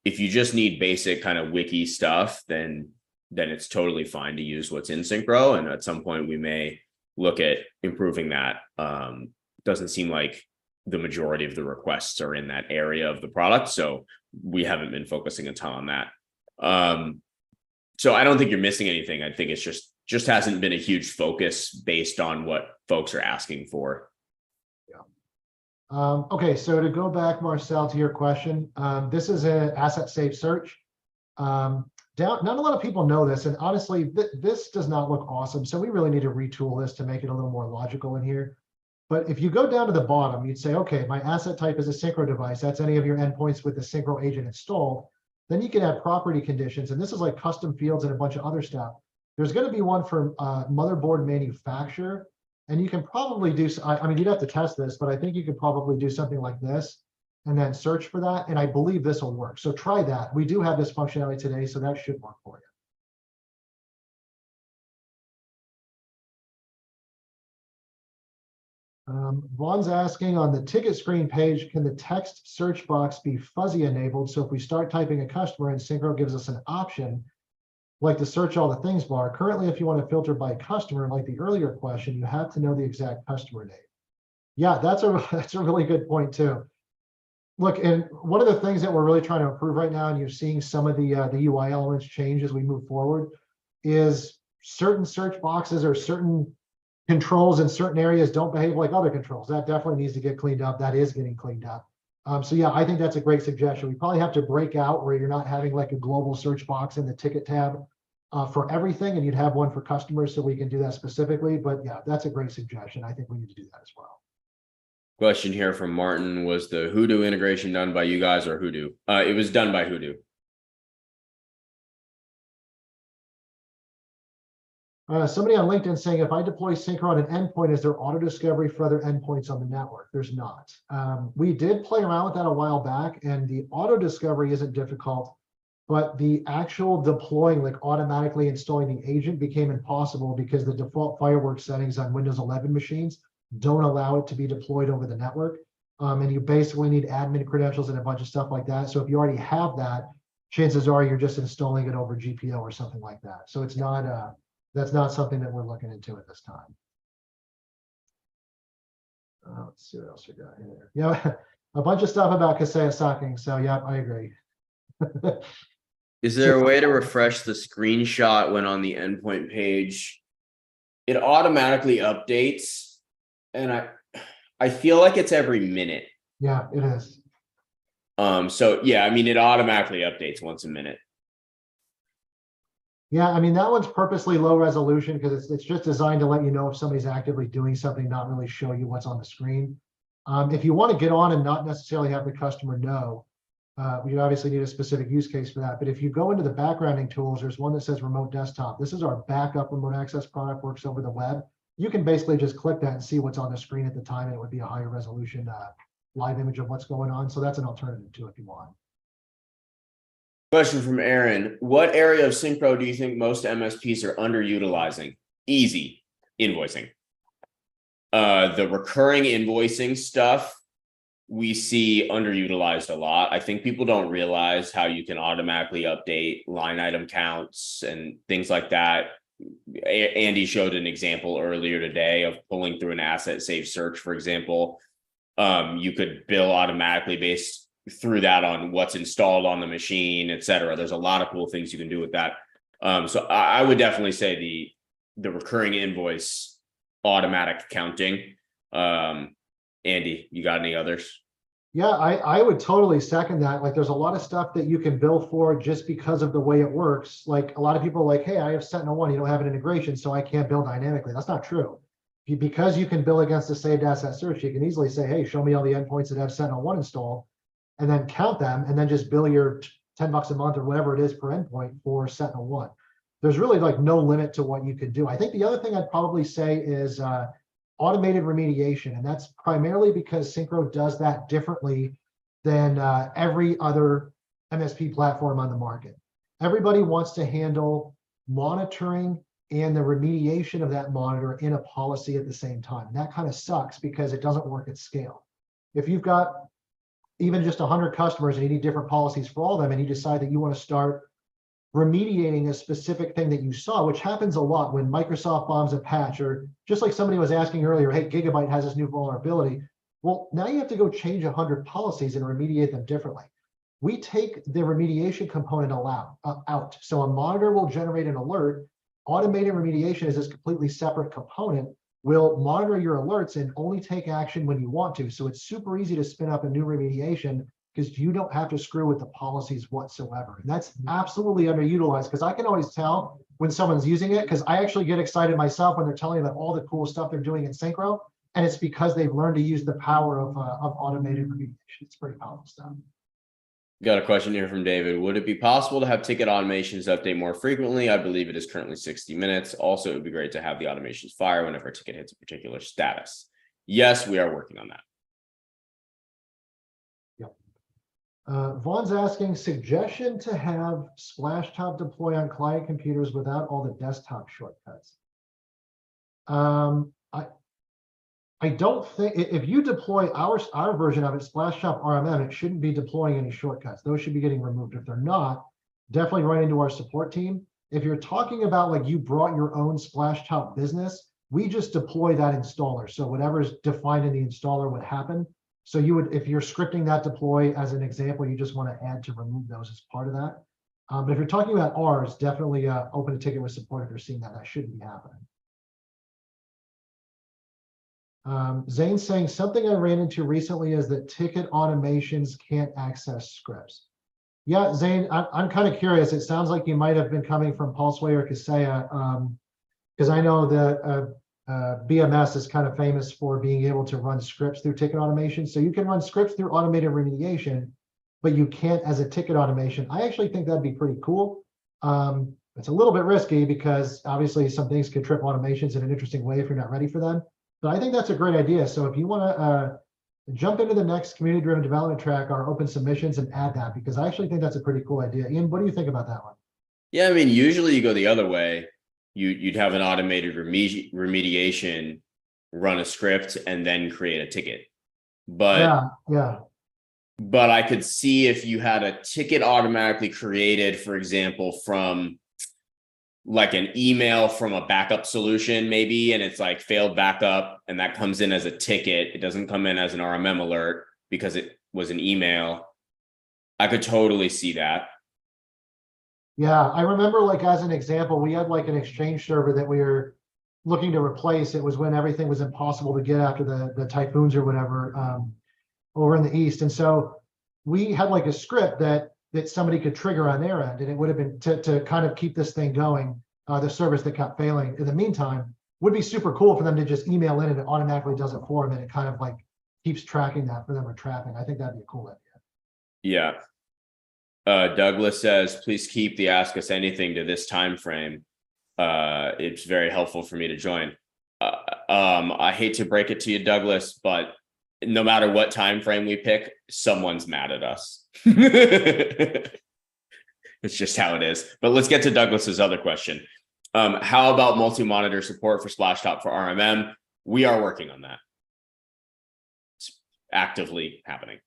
If you just need basic kind of wiki stuff, then it's totally fine to use what's in Syncro. And at some point we may look at improving that. Doesn't seem like the majority of the requests are in that area of the product. So we haven't been focusing a ton on that. So I don't think you're missing anything. I think it's just hasn't been a huge focus based on what folks are asking for. Yeah. Okay, so to go back, Marcel, to your question, this is an asset safe search. Not a lot of people know this, and honestly, this does not look awesome. So we really need to retool this to make it a little more logical in here. But if you go down to the bottom, you'd say, okay, my asset type is a Syncro device. That's any of your endpoints with the Syncro agent installed. Then you can add property conditions, and this is like custom fields and a bunch of other stuff. There's going to be one for motherboard manufacturer, and you can probably do, I mean, you'd have to test this, but I think you could probably do something like this and then search for that. And I believe this will work. So try that. We do have this functionality today, so that should work for you. Vaughn's asking, on the ticket screen page, can the text search box be fuzzy enabled? So if we start typing a customer and Syncro gives us an option, like the search all the things bar. Currently, if you want to filter by customer, like the earlier question, you have to know the exact customer name. Yeah, that's a really good point too. Look, and one of the things that we're really trying to improve right now, and you're seeing some of the UI elements change as we move forward, is certain search boxes or certain controls in certain areas don't behave like other controls. That definitely needs to get cleaned up. That is getting cleaned up. So yeah, I think that's a great suggestion. We probably have to break out where you're not having like a global search box in the ticket tab for everything, and you'd have one for customers so we can do that specifically. But yeah, that's a great suggestion. I think we need to do that as well. Question here from Martin: was the Hoodoo integration done by you guys or Hoodoo? It was done by Hoodoo. Somebody on LinkedIn saying, if I deploy Syncro on an endpoint, is there auto discovery for other endpoints on the network? There's not. We did play around with that a while back, and the auto discovery isn't difficult, but the actual deploying, like automatically installing the agent, became impossible because the default fireworks settings on Windows 11 machines don't allow it to be deployed over the network. And you basically need admin credentials and a bunch of stuff like that. So if you already have that, chances are you're just installing it over GPO or something like that. So it's not that's not something that we're looking into at this time. Let's see what else we got here. Yeah, a bunch of stuff about Kaseya sucking. So yeah, I agree. Is there a way to refresh the screenshot when on the endpoint page? It automatically updates, and I feel like it's every minute. Yeah, it is. So yeah, I mean, it automatically updates once a minute. Yeah, I mean, that one's purposely low resolution because it's just designed to let you know if somebody's actively doing something, not really show you what's on the screen. If you want to get on and not necessarily have the customer know, we obviously need a specific use case for that. But if you go into the backgrounding tools, there's one that says remote desktop. This is our backup remote access product, works over the web. You can basically just click that and see what's on the screen at the time, and it would be a higher resolution live image of what's going on. So that's an alternative too if you want. Question from Aaron: what area of Syncro do you think most MSPs are underutilizing? Easy. Invoicing. The recurring invoicing stuff we see underutilized a lot. I think people don't realize how you can automatically update line item counts and things like that. Andy showed an example earlier today of pulling through an asset safe search, for example. You could bill automatically based through that on what's installed on the machine, et cetera. There's a lot of cool things you can do with that. So I would definitely say the recurring invoice automatic counting. Andy, you got any others? Yeah, I would totally second that. Like, there's a lot of stuff that you can bill for just because of the way it works. Like, a lot of people are like, hey, I have SentinelOne, you don't have an integration, so I can't bill dynamically. That's not true. Because you can bill against a saved asset search, you can easily say, hey, show me all the endpoints that have SentinelOne installed, and then count them, and then just bill your $10 a month or whatever it is per endpoint for SentinelOne. There's really like no limit to what you can do. I think the other thing I'd probably say is automated remediation, and that's primarily because Syncro does that differently than every other MSP platform on the market. Everybody wants to handle monitoring and the remediation of that monitor in a policy at the same time. And that kind of sucks because it doesn't work at scale. If you've got even just 100 customers and you need different policies for all of them, and you decide that you want to start remediating a specific thing that you saw, which happens a lot when Microsoft bombs a patch, or just like somebody was asking earlier, hey, Gigabyte has this new vulnerability. Well, now you have to go change 100 policies and remediate them differently. We take the remediation component out. So a monitor will generate an alert. Automated remediation is this completely separate component. Will monitor your alerts and only take action when you want to. So it's super easy to spin up a new remediation because you don't have to screw with the policies whatsoever. And that's absolutely underutilized, because I can always tell when someone's using it, because I actually get excited myself when they're telling me about all the cool stuff they're doing in Syncro, and it's because they've learned to use the power of automated remediation. It's pretty powerful stuff. Got a question here from David. Would it be possible to have ticket automations update more frequently? I believe it is currently 60 minutes. Also, it would be great to have the automations fire whenever a ticket hits a particular status. Yes, we are working on that. Vaughn's asking, suggestion to have Splashtop deploy on client computers without all the desktop shortcuts. I don't think, if you deploy our version of it, Splashtop RMM, it shouldn't be deploying any shortcuts. Those should be getting removed. If they're not, definitely run into our support team. If you're talking about like you brought your own Splashtop business, we just deploy that installer. So whatever's defined in the installer would happen. So you would, if you're scripting that deploy as an example, you just want to add to remove those as part of that. But if you're talking about ours, definitely open a ticket with support if you're seeing that. That shouldn't be happening. Zane's saying something I ran into recently is that ticket automations can't access scripts. Yeah, Zane, I'm kind of curious. It sounds like you might have been coming from Pulseway or Kaseya, because I know that BMS is kind of famous for being able to run scripts through ticket automation. So you can run scripts through automated remediation, but you can't as a ticket automation. I actually think that'd be pretty cool. It's a little bit risky because obviously some things could trip automations in an interesting way if you're not ready for them. But I think that's a great idea. So if you want to jump into the next community-driven development track, our open submissions, and add that, because I actually think that's a pretty cool idea. Ian, what do you think about that one? Yeah, I mean, usually you go the other way. You'd have an automated remediation, run a script, and then create a ticket. But But I could see if you had a ticket automatically created, for example, from like an email from a backup solution, maybe, and it's like failed backup, and that comes in as a ticket. It doesn't come in as an RMM alert because it was an email. I could totally see that. Yeah, I remember, like, as an example, we had like an Exchange server that we were looking to replace. It was when everything was impossible to get after the typhoons or whatever over in the East. And so we had like a script that somebody could trigger on their end, and it would have been to kind of keep this thing going, the service that kept failing. In the meantime, would be super cool for them to just email in and it automatically does it for them, and it kind of like keeps tracking that for them or trapping. I think that'd be a cool idea. Yeah. Douglas says, please keep the ask us anything to this time frame. It's very helpful for me to join. I hate to break it to you, Douglas, but no matter what time frame we pick, someone's mad at us. It's just how it is. But let's get to Douglas's other question. How about multi-monitor support for Splashtop for RMM? We are working on that. It's actively happening.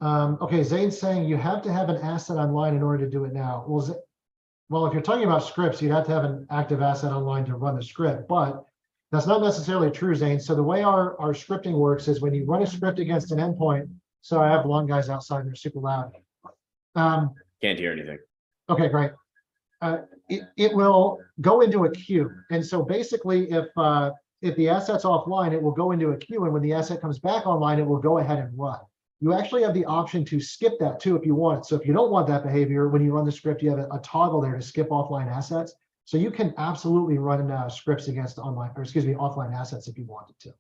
Okay, Zane's saying you have to have an asset online in order to do it now. Well, if you're talking about scripts, you'd have to have an active asset online to run the script, but that's not necessarily true, Zane. So the way our scripting works is when you run a script against an endpoint. So I have lawn guys outside, they're super loud. Can't hear anything. Okay, great. It will go into a queue. And so basically, if the asset's offline, it will go into a queue. And when the asset comes back online, it will go ahead and run. You actually have the option to skip that too if you want. So if you don't want that behavior, when you run the script, you have a toggle there to skip offline assets. So you can absolutely run scripts against offline assets if you wanted to.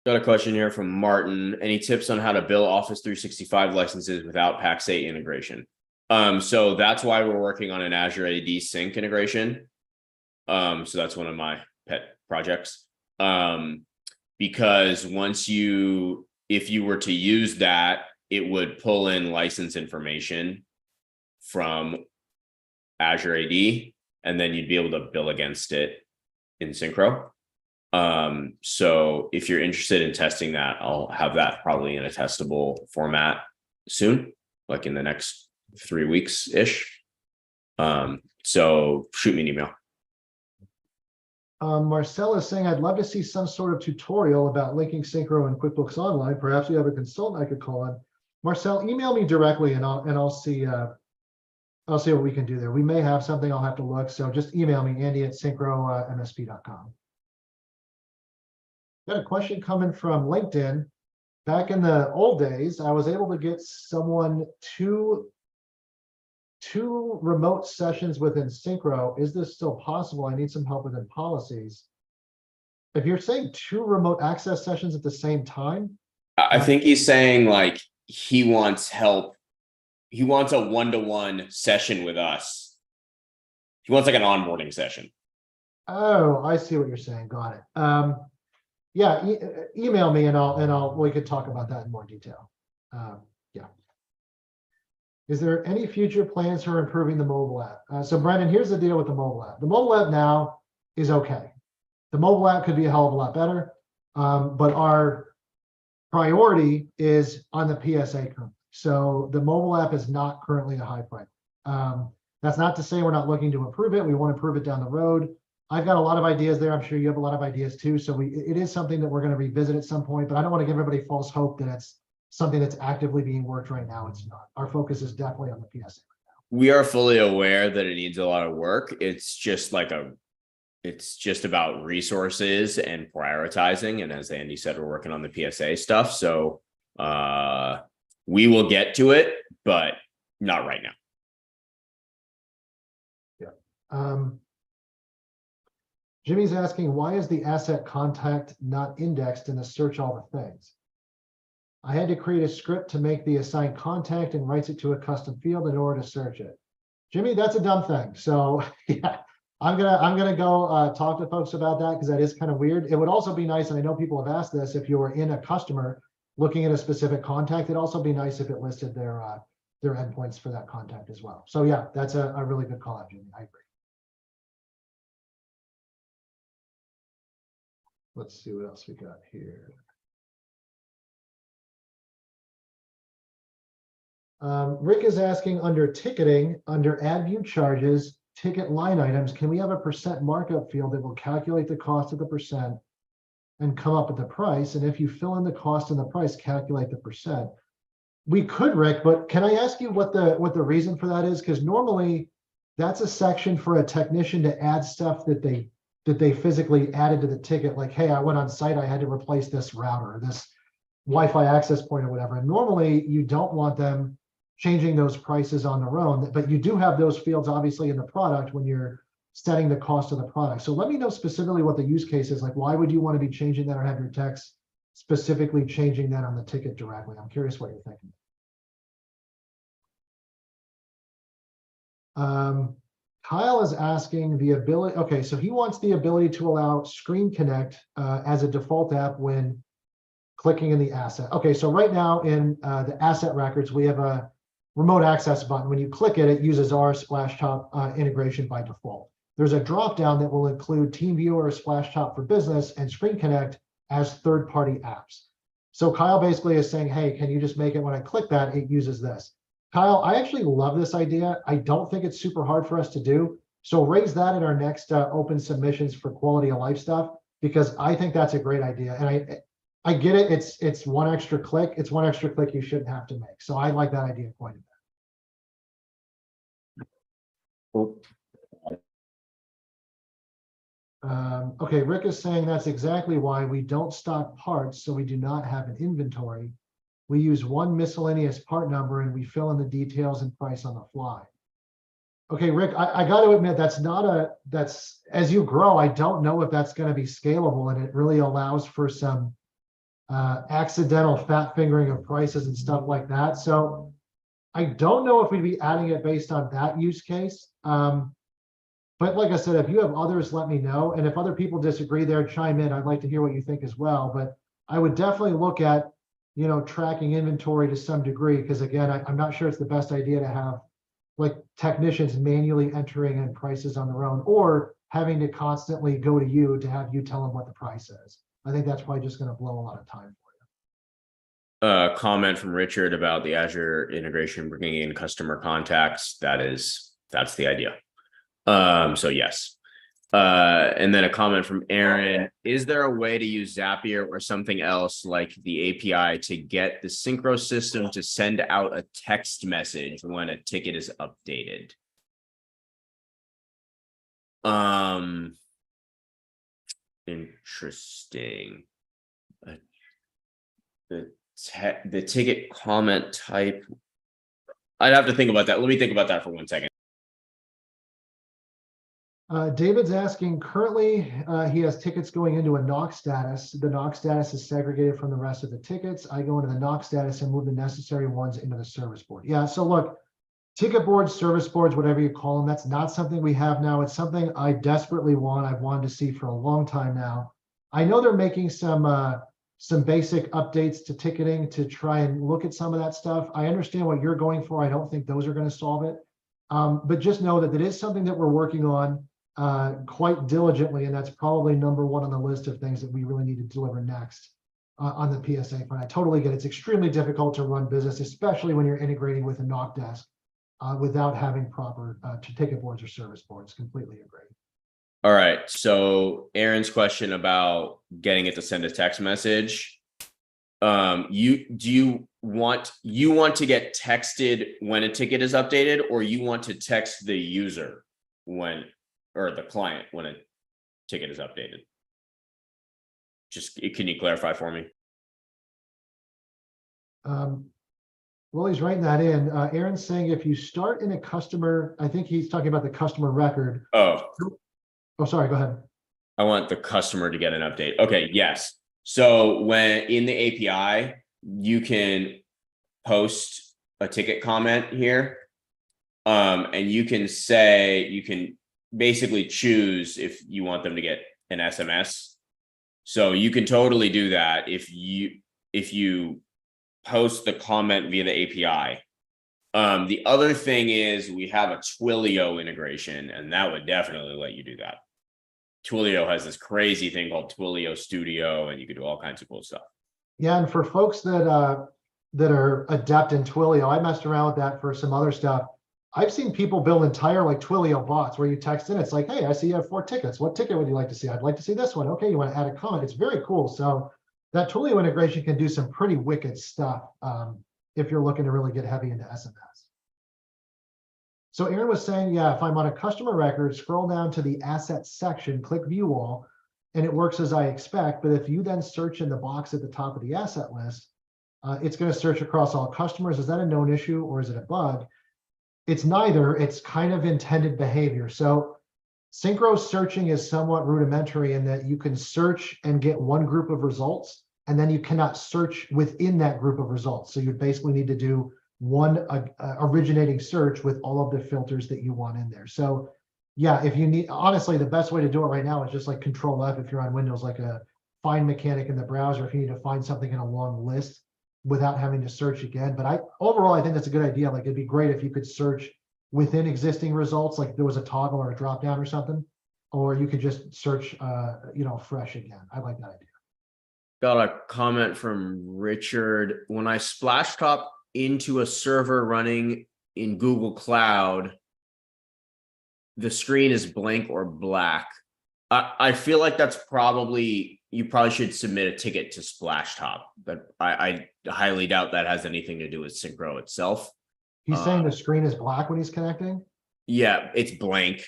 Got a question here from Martin. Any tips on how to build Office 365 licenses without PAX8 integration? So that's why we're working on an Azure AD Sync integration. So that's one of my pet projects. Because if you were to use that, it would pull in license information from Azure AD, and then you'd be able to bill against it in Syncro. So if you're interested in testing that, I'll have that probably in a testable format soon, like in the next 3 weeks-ish. So shoot me an email. Marcel is saying, I'd love to see some sort of tutorial about linking Syncro and QuickBooks Online. Perhaps you have a consultant I could call on. Marcel, email me directly and I'll see what we can do there. We may have something, I'll have to look. So just email me, Andy@syncromsp.com. Got a question coming from LinkedIn. Back in the old days, I was able to get someone two remote sessions within Syncro. Is this still possible? I need some help within policies. If you're saying 2 remote access sessions at the same time, I think he's saying like he wants help. He wants a one-to-one session with us. He wants like an onboarding session. Oh, I see what you're saying. Got it. Yeah, email me and we could talk about that in more detail. Yeah. Is there any future plans for improving the mobile app? So Brendan, here's the deal with the mobile app. The mobile app now is okay. The mobile app could be a hell of a lot better, but our priority is on the PSA currently. So the mobile app is not currently a high priority. That's not to say we're not looking to improve it. We want to improve it down the road. I've got a lot of ideas there. I'm sure you have a lot of ideas too. So it is something that we're going to revisit at some point, but I don't want to give everybody false hope that it's something that's actively being worked right now. It's not. Our focus is definitely on the PSA right now. We are fully aware that it needs a lot of work. It's just like it's just about resources and prioritizing. And as Andy said, we're working on the PSA stuff. So we will get to it, but not right now. Jimmy's asking, why is the asset contact not indexed in the search all the things? I had to create a script to make the assigned contact and writes it to a custom field in order to search it. Jimmy, that's a dumb thing. So yeah, I'm gonna go talk to folks about that because that is kind of weird. It would also be nice, and I know people have asked this, if you were in a customer looking at a specific contact, it'd also be nice if it listed their endpoints for that contact as well. So yeah, that's a really good call out, Jimmy. I agree. Let's see what else we got here. Rick is asking, under ticketing, under add view charges, ticket line items, can we have a percent markup field that will calculate the cost of the percent and come up with the price? And if you fill in the cost and the price, calculate the percent. We could, Rick, but can I ask you what the reason for that is? Because normally that's a section for a technician to add stuff that they physically added to the ticket. Like, hey, I went on site, I had to replace this router, or this Wi-Fi access point or whatever. And normally you don't want them changing those prices on their own, but you do have those fields obviously in the product when you're setting the cost of the product. So let me know specifically what the use case is. Like, why would you want to be changing that or have your text specifically changing that on the ticket directly? I'm curious what you're thinking. Kyle is asking the ability. Okay, so he wants the ability to allow Screen Connect as a default app when clicking in the asset. Okay, so right now in the asset records, we have a remote access button. When you click it, it uses our Splashtop integration by default. There's a drop down that will include TeamViewer, Splashtop for Business, and Screen Connect as third-party apps. So Kyle basically is saying, hey, can you just make it when I click that, it uses this. Kyle, I actually love this idea. I don't think it's super hard for us to do. So raise that in our next open submissions for quality of life stuff, because I think that's a great idea. And I get it. It's one extra click. It's one extra click you shouldn't have to make. So I like that idea quite a bit. Cool. Okay, Rick is saying that's exactly why we don't stock parts, so we do not have an inventory. We use one miscellaneous part number and we fill in the details and price on the fly. Okay, Rick, I got to admit, that's as you grow, I don't know if that's going to be scalable, and it really allows for some accidental fat fingering of prices and stuff like that. So I don't know if we'd be adding it based on that use case. But like I said, if you have others, let me know. And if other people disagree there, chime in. I'd like to hear what you think as well. But I would definitely look at, tracking inventory to some degree, because again, I'm not sure it's the best idea to have like technicians manually entering in prices on their own, or having to constantly go to you to have you tell them what the price is. I think that's probably just going to blow a lot of time for you. Comment from Richard about the Azure integration, bringing in customer contacts. That's the idea. So yes. And then a comment from Aaron, is there a way to use Zapier or something else like the API to get the Syncro system to send out a text message when a ticket is updated? Interesting. The ticket comment type. I'd have to think about that. Let me think about that for 1 second. David's asking, currently he has tickets going into a knock status. The knock status is segregated from the rest of the tickets. I go into the knock status and move the necessary ones into the service board. Yeah, so look, ticket boards, service boards, whatever you call them, that's not something we have now. It's something I desperately want. I've wanted to see for a long time now. I know they're making some basic updates to ticketing to try and look at some of that stuff. I understand what you're going for. I don't think those are going to solve it. But just know that it is something that we're working on quite diligently, and that's probably number one on the list of things that we really need to deliver next on the PSA front. I totally get it. It's extremely difficult to run business, especially when you're integrating with a knock desk without having proper ticket boards or service boards. Completely agree. All right. So Aaron's question about getting it to send a text message. You want to get texted when a ticket is updated, or you want to text the user or the client when ticket is updated. Just, can you clarify for me? Well, he's writing that in. Aaron's saying if you start in a customer, I think he's talking about the customer record. Oh, Oh, sorry, go ahead. I want the customer to get an update. Okay, yes. So when in the API, you can post a ticket comment here. And you can say, you can basically choose if you want them to get an SMS. So you can totally do that if you post the comment via the API. The other thing is we have a Twilio integration, and that would definitely let you do that. Twilio has this crazy thing called Twilio Studio, and you can do all kinds of cool stuff. Yeah, and for folks that that are adept in Twilio, I messed around with that for some other stuff. I've seen people build entire like Twilio bots where you text in, it's like, hey, I see you have 4 tickets. What ticket would you like to see? I'd like to see this one. Okay, you want to add a comment. It's very cool. So that Twilio integration can do some pretty wicked stuff if you're looking to really get heavy into SMS. So Aaron was saying, yeah, if I'm on a customer record, scroll down to the assets section, click view all, and it works as I expect. But if you then search in the box at the top of the asset list, it's going to search across all customers. Is that a known issue or is it a bug? It's neither. It's kind of intended behavior. So Syncro searching is somewhat rudimentary in that you can search and get one group of results, and then you cannot search within that group of results. So you basically need to do one originating search with all of the filters that you want in there. So yeah, if you need, honestly, the best way to do it right now is just like Control F if you're on Windows, like a find mechanic in the browser, if you need to find something in a long list without having to search again. But overall, I think that's a good idea. Like it'd be great if you could search within existing results, like there was a toggle or a drop down or something, or you could just search, fresh again. I like that idea. Got a comment from Richard. When I splash top into a server running in Google Cloud, the screen is blank or black. I feel like that's probably, you probably should submit a ticket to Splashtop, but I highly doubt that has anything to do with Syncro itself. He's saying the screen is black when he's connecting? Yeah, it's blank.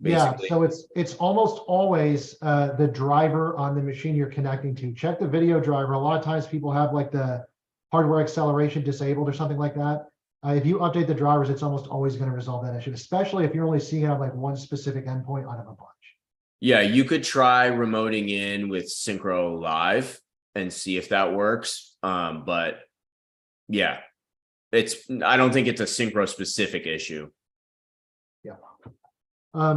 Basically. Yeah, so it's almost always the driver on the machine you're connecting to. Check the video driver. A lot of times people have like the hardware acceleration disabled or something like that. If you update the drivers, it's almost always going to resolve that issue, especially if you're only seeing it on like one specific endpoint out of a bunch. Yeah, you could try remoting in with Syncro Live and see if that works. But yeah, I don't think it's a Syncro specific issue. Yeah.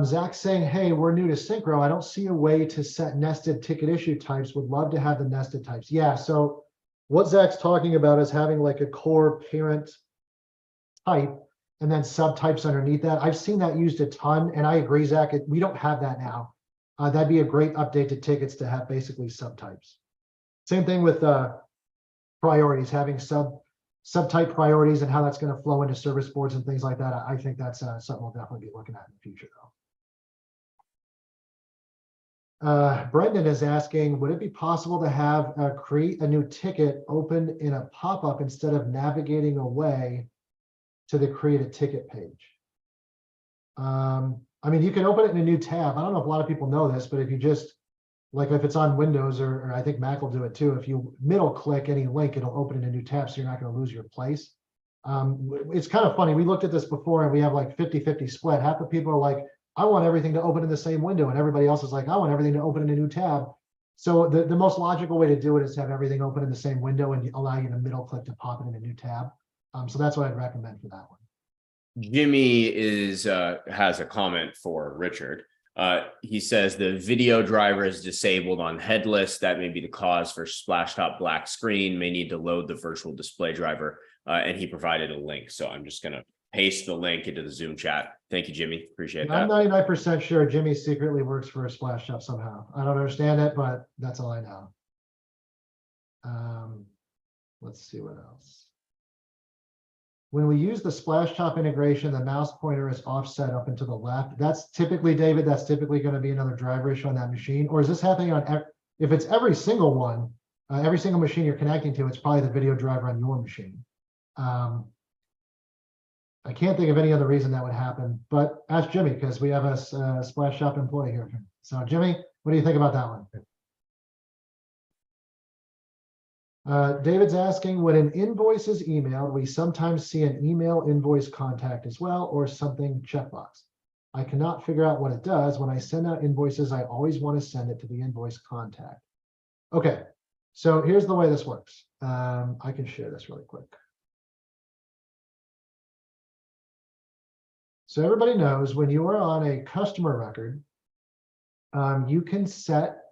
Zach's saying, hey, we're new to Syncro. I don't see a way to set nested ticket issue types. Would love to have the nested types. Yeah, so what Zach's talking about is having like a core parent type and then subtypes underneath that. I've seen that used a ton, and I agree, Zach, we don't have that now. That'd be a great update to tickets to have basically subtypes. Same thing with priorities, having subtype priorities and how that's going to flow into service boards and things like that. I think that's something we'll definitely be looking at in the future, though. Brendan is asking, would it be possible to have create a new ticket open in a pop-up instead of navigating away to the create a ticket page? I mean, you can open it in a new tab. I don't know if a lot of people know this, but if you just, like if it's on Windows or I think Mac will do it too, if you middle click any link, it'll open in a new tab, so you're not going to lose your place. It's kind of funny. We looked at this before and we have like 50-50 split. Half the people are like, I want everything to open in the same window. And everybody else is like, I want everything to open in a new tab. So the most logical way to do it is to have everything open in the same window and allow you to middle click to pop it in a new tab. So that's what I'd recommend for that one. Jimmy has a comment for Richard. He says the video driver is disabled on headless. That may be the cause for Splashtop black screen. May need to load the virtual display driver. And he provided a link. So I'm just going to paste the link into the Zoom chat. Thank you, Jimmy. Appreciate that. I'm 99% sure Jimmy secretly works for a Splashtop somehow. I don't understand it, but that's all I know. Let's see what else. When we use the Splashtop integration, the mouse pointer is offset up and to the left. That's typically, David, that's typically going to be another driver issue on that machine. Or is this happening on, if it's every single one, every single machine you're connecting to, it's probably the video driver on your machine. I can't think of any other reason that would happen, but ask Jimmy because we have a Splashtop employee here. So Jimmy, What do you think about that one? David's asking, when an invoice is emailed, we sometimes see an email invoice contact as well, or something checkbox. I cannot figure out what it does. When I send out invoices, I always want to send it to the invoice contact. Okay, so here's the way this works. I can share this really quick. So everybody knows when you are on a customer record, you can set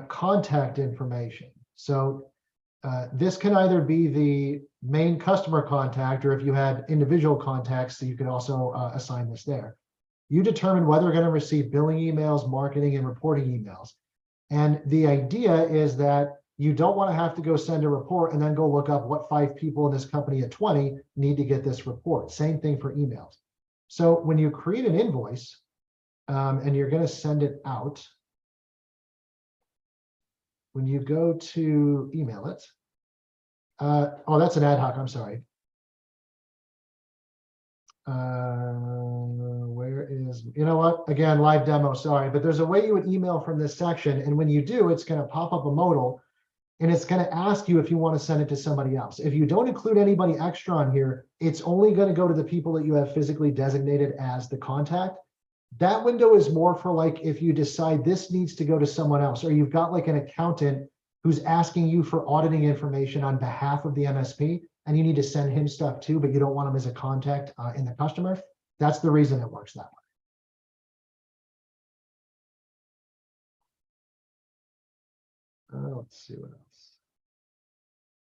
contact information. So this can either be the main customer contact, or if you had individual contacts, so you could also assign this there. You determine whether you're going to receive billing emails, marketing, and reporting emails. And the idea is that you don't want to have to go send a report and then go look up what 5 people in this company at 20 need to get this report. Same thing for emails. So when you create an invoice and you're going to send it out, when you go to email it, oh, that's an ad hoc, I'm sorry. Where is, you know what, again, live demo, sorry, but there's a way you would email from this section, and when you do, it's going to pop up a modal, and it's going to ask you if you want to send it to somebody else. If you don't include anybody extra on here, it's only going to go to the people that you have physically designated as the contact. That window is more for like if you decide this needs to go to someone else, or you've got like an accountant who's asking you for auditing information on behalf of the MSP, and you need to send him stuff too, but you don't want him as a contact in the customer. That's the reason it works that way. Let's see what else.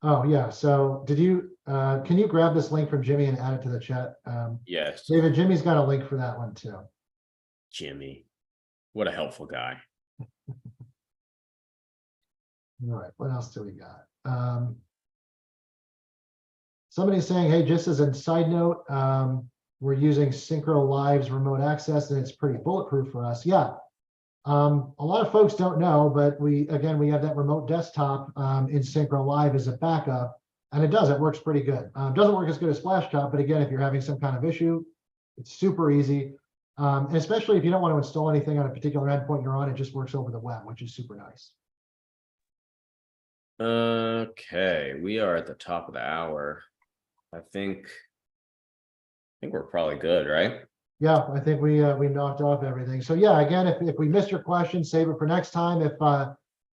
Oh yeah, so did you, can you grab this link from Jimmy and add it to the chat? Yes. David, Jimmy's got a link for that one too. Jimmy, what a helpful guy. All right, what else do we got? Somebody's saying, hey, just as a side note, we're using Syncro Live's remote access, and it's pretty bulletproof for us. Yeah, a lot of folks don't know, but we have that remote desktop in Syncro Live as a backup, and it works pretty good. Doesn't work as good as Splashtop, but again, if you're having some kind of issue, it's super easy. And especially if you don't want to install anything on a particular endpoint you're on, it just works over the web, which is super nice. Okay, we are at the top of the hour. I think we're probably good, right? Yeah, I think we knocked off everything. So yeah, again, if we missed your question, save it for next time. If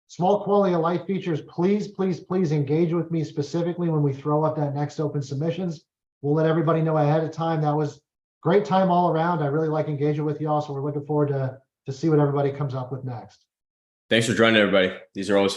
small quality of life features, please engage with me specifically when we throw up that next open submissions. We'll let everybody know ahead of time. That was great time all around. I really like engaging with y'all, so we're looking forward to see what everybody comes up with next. Thanks for joining, everybody. These are always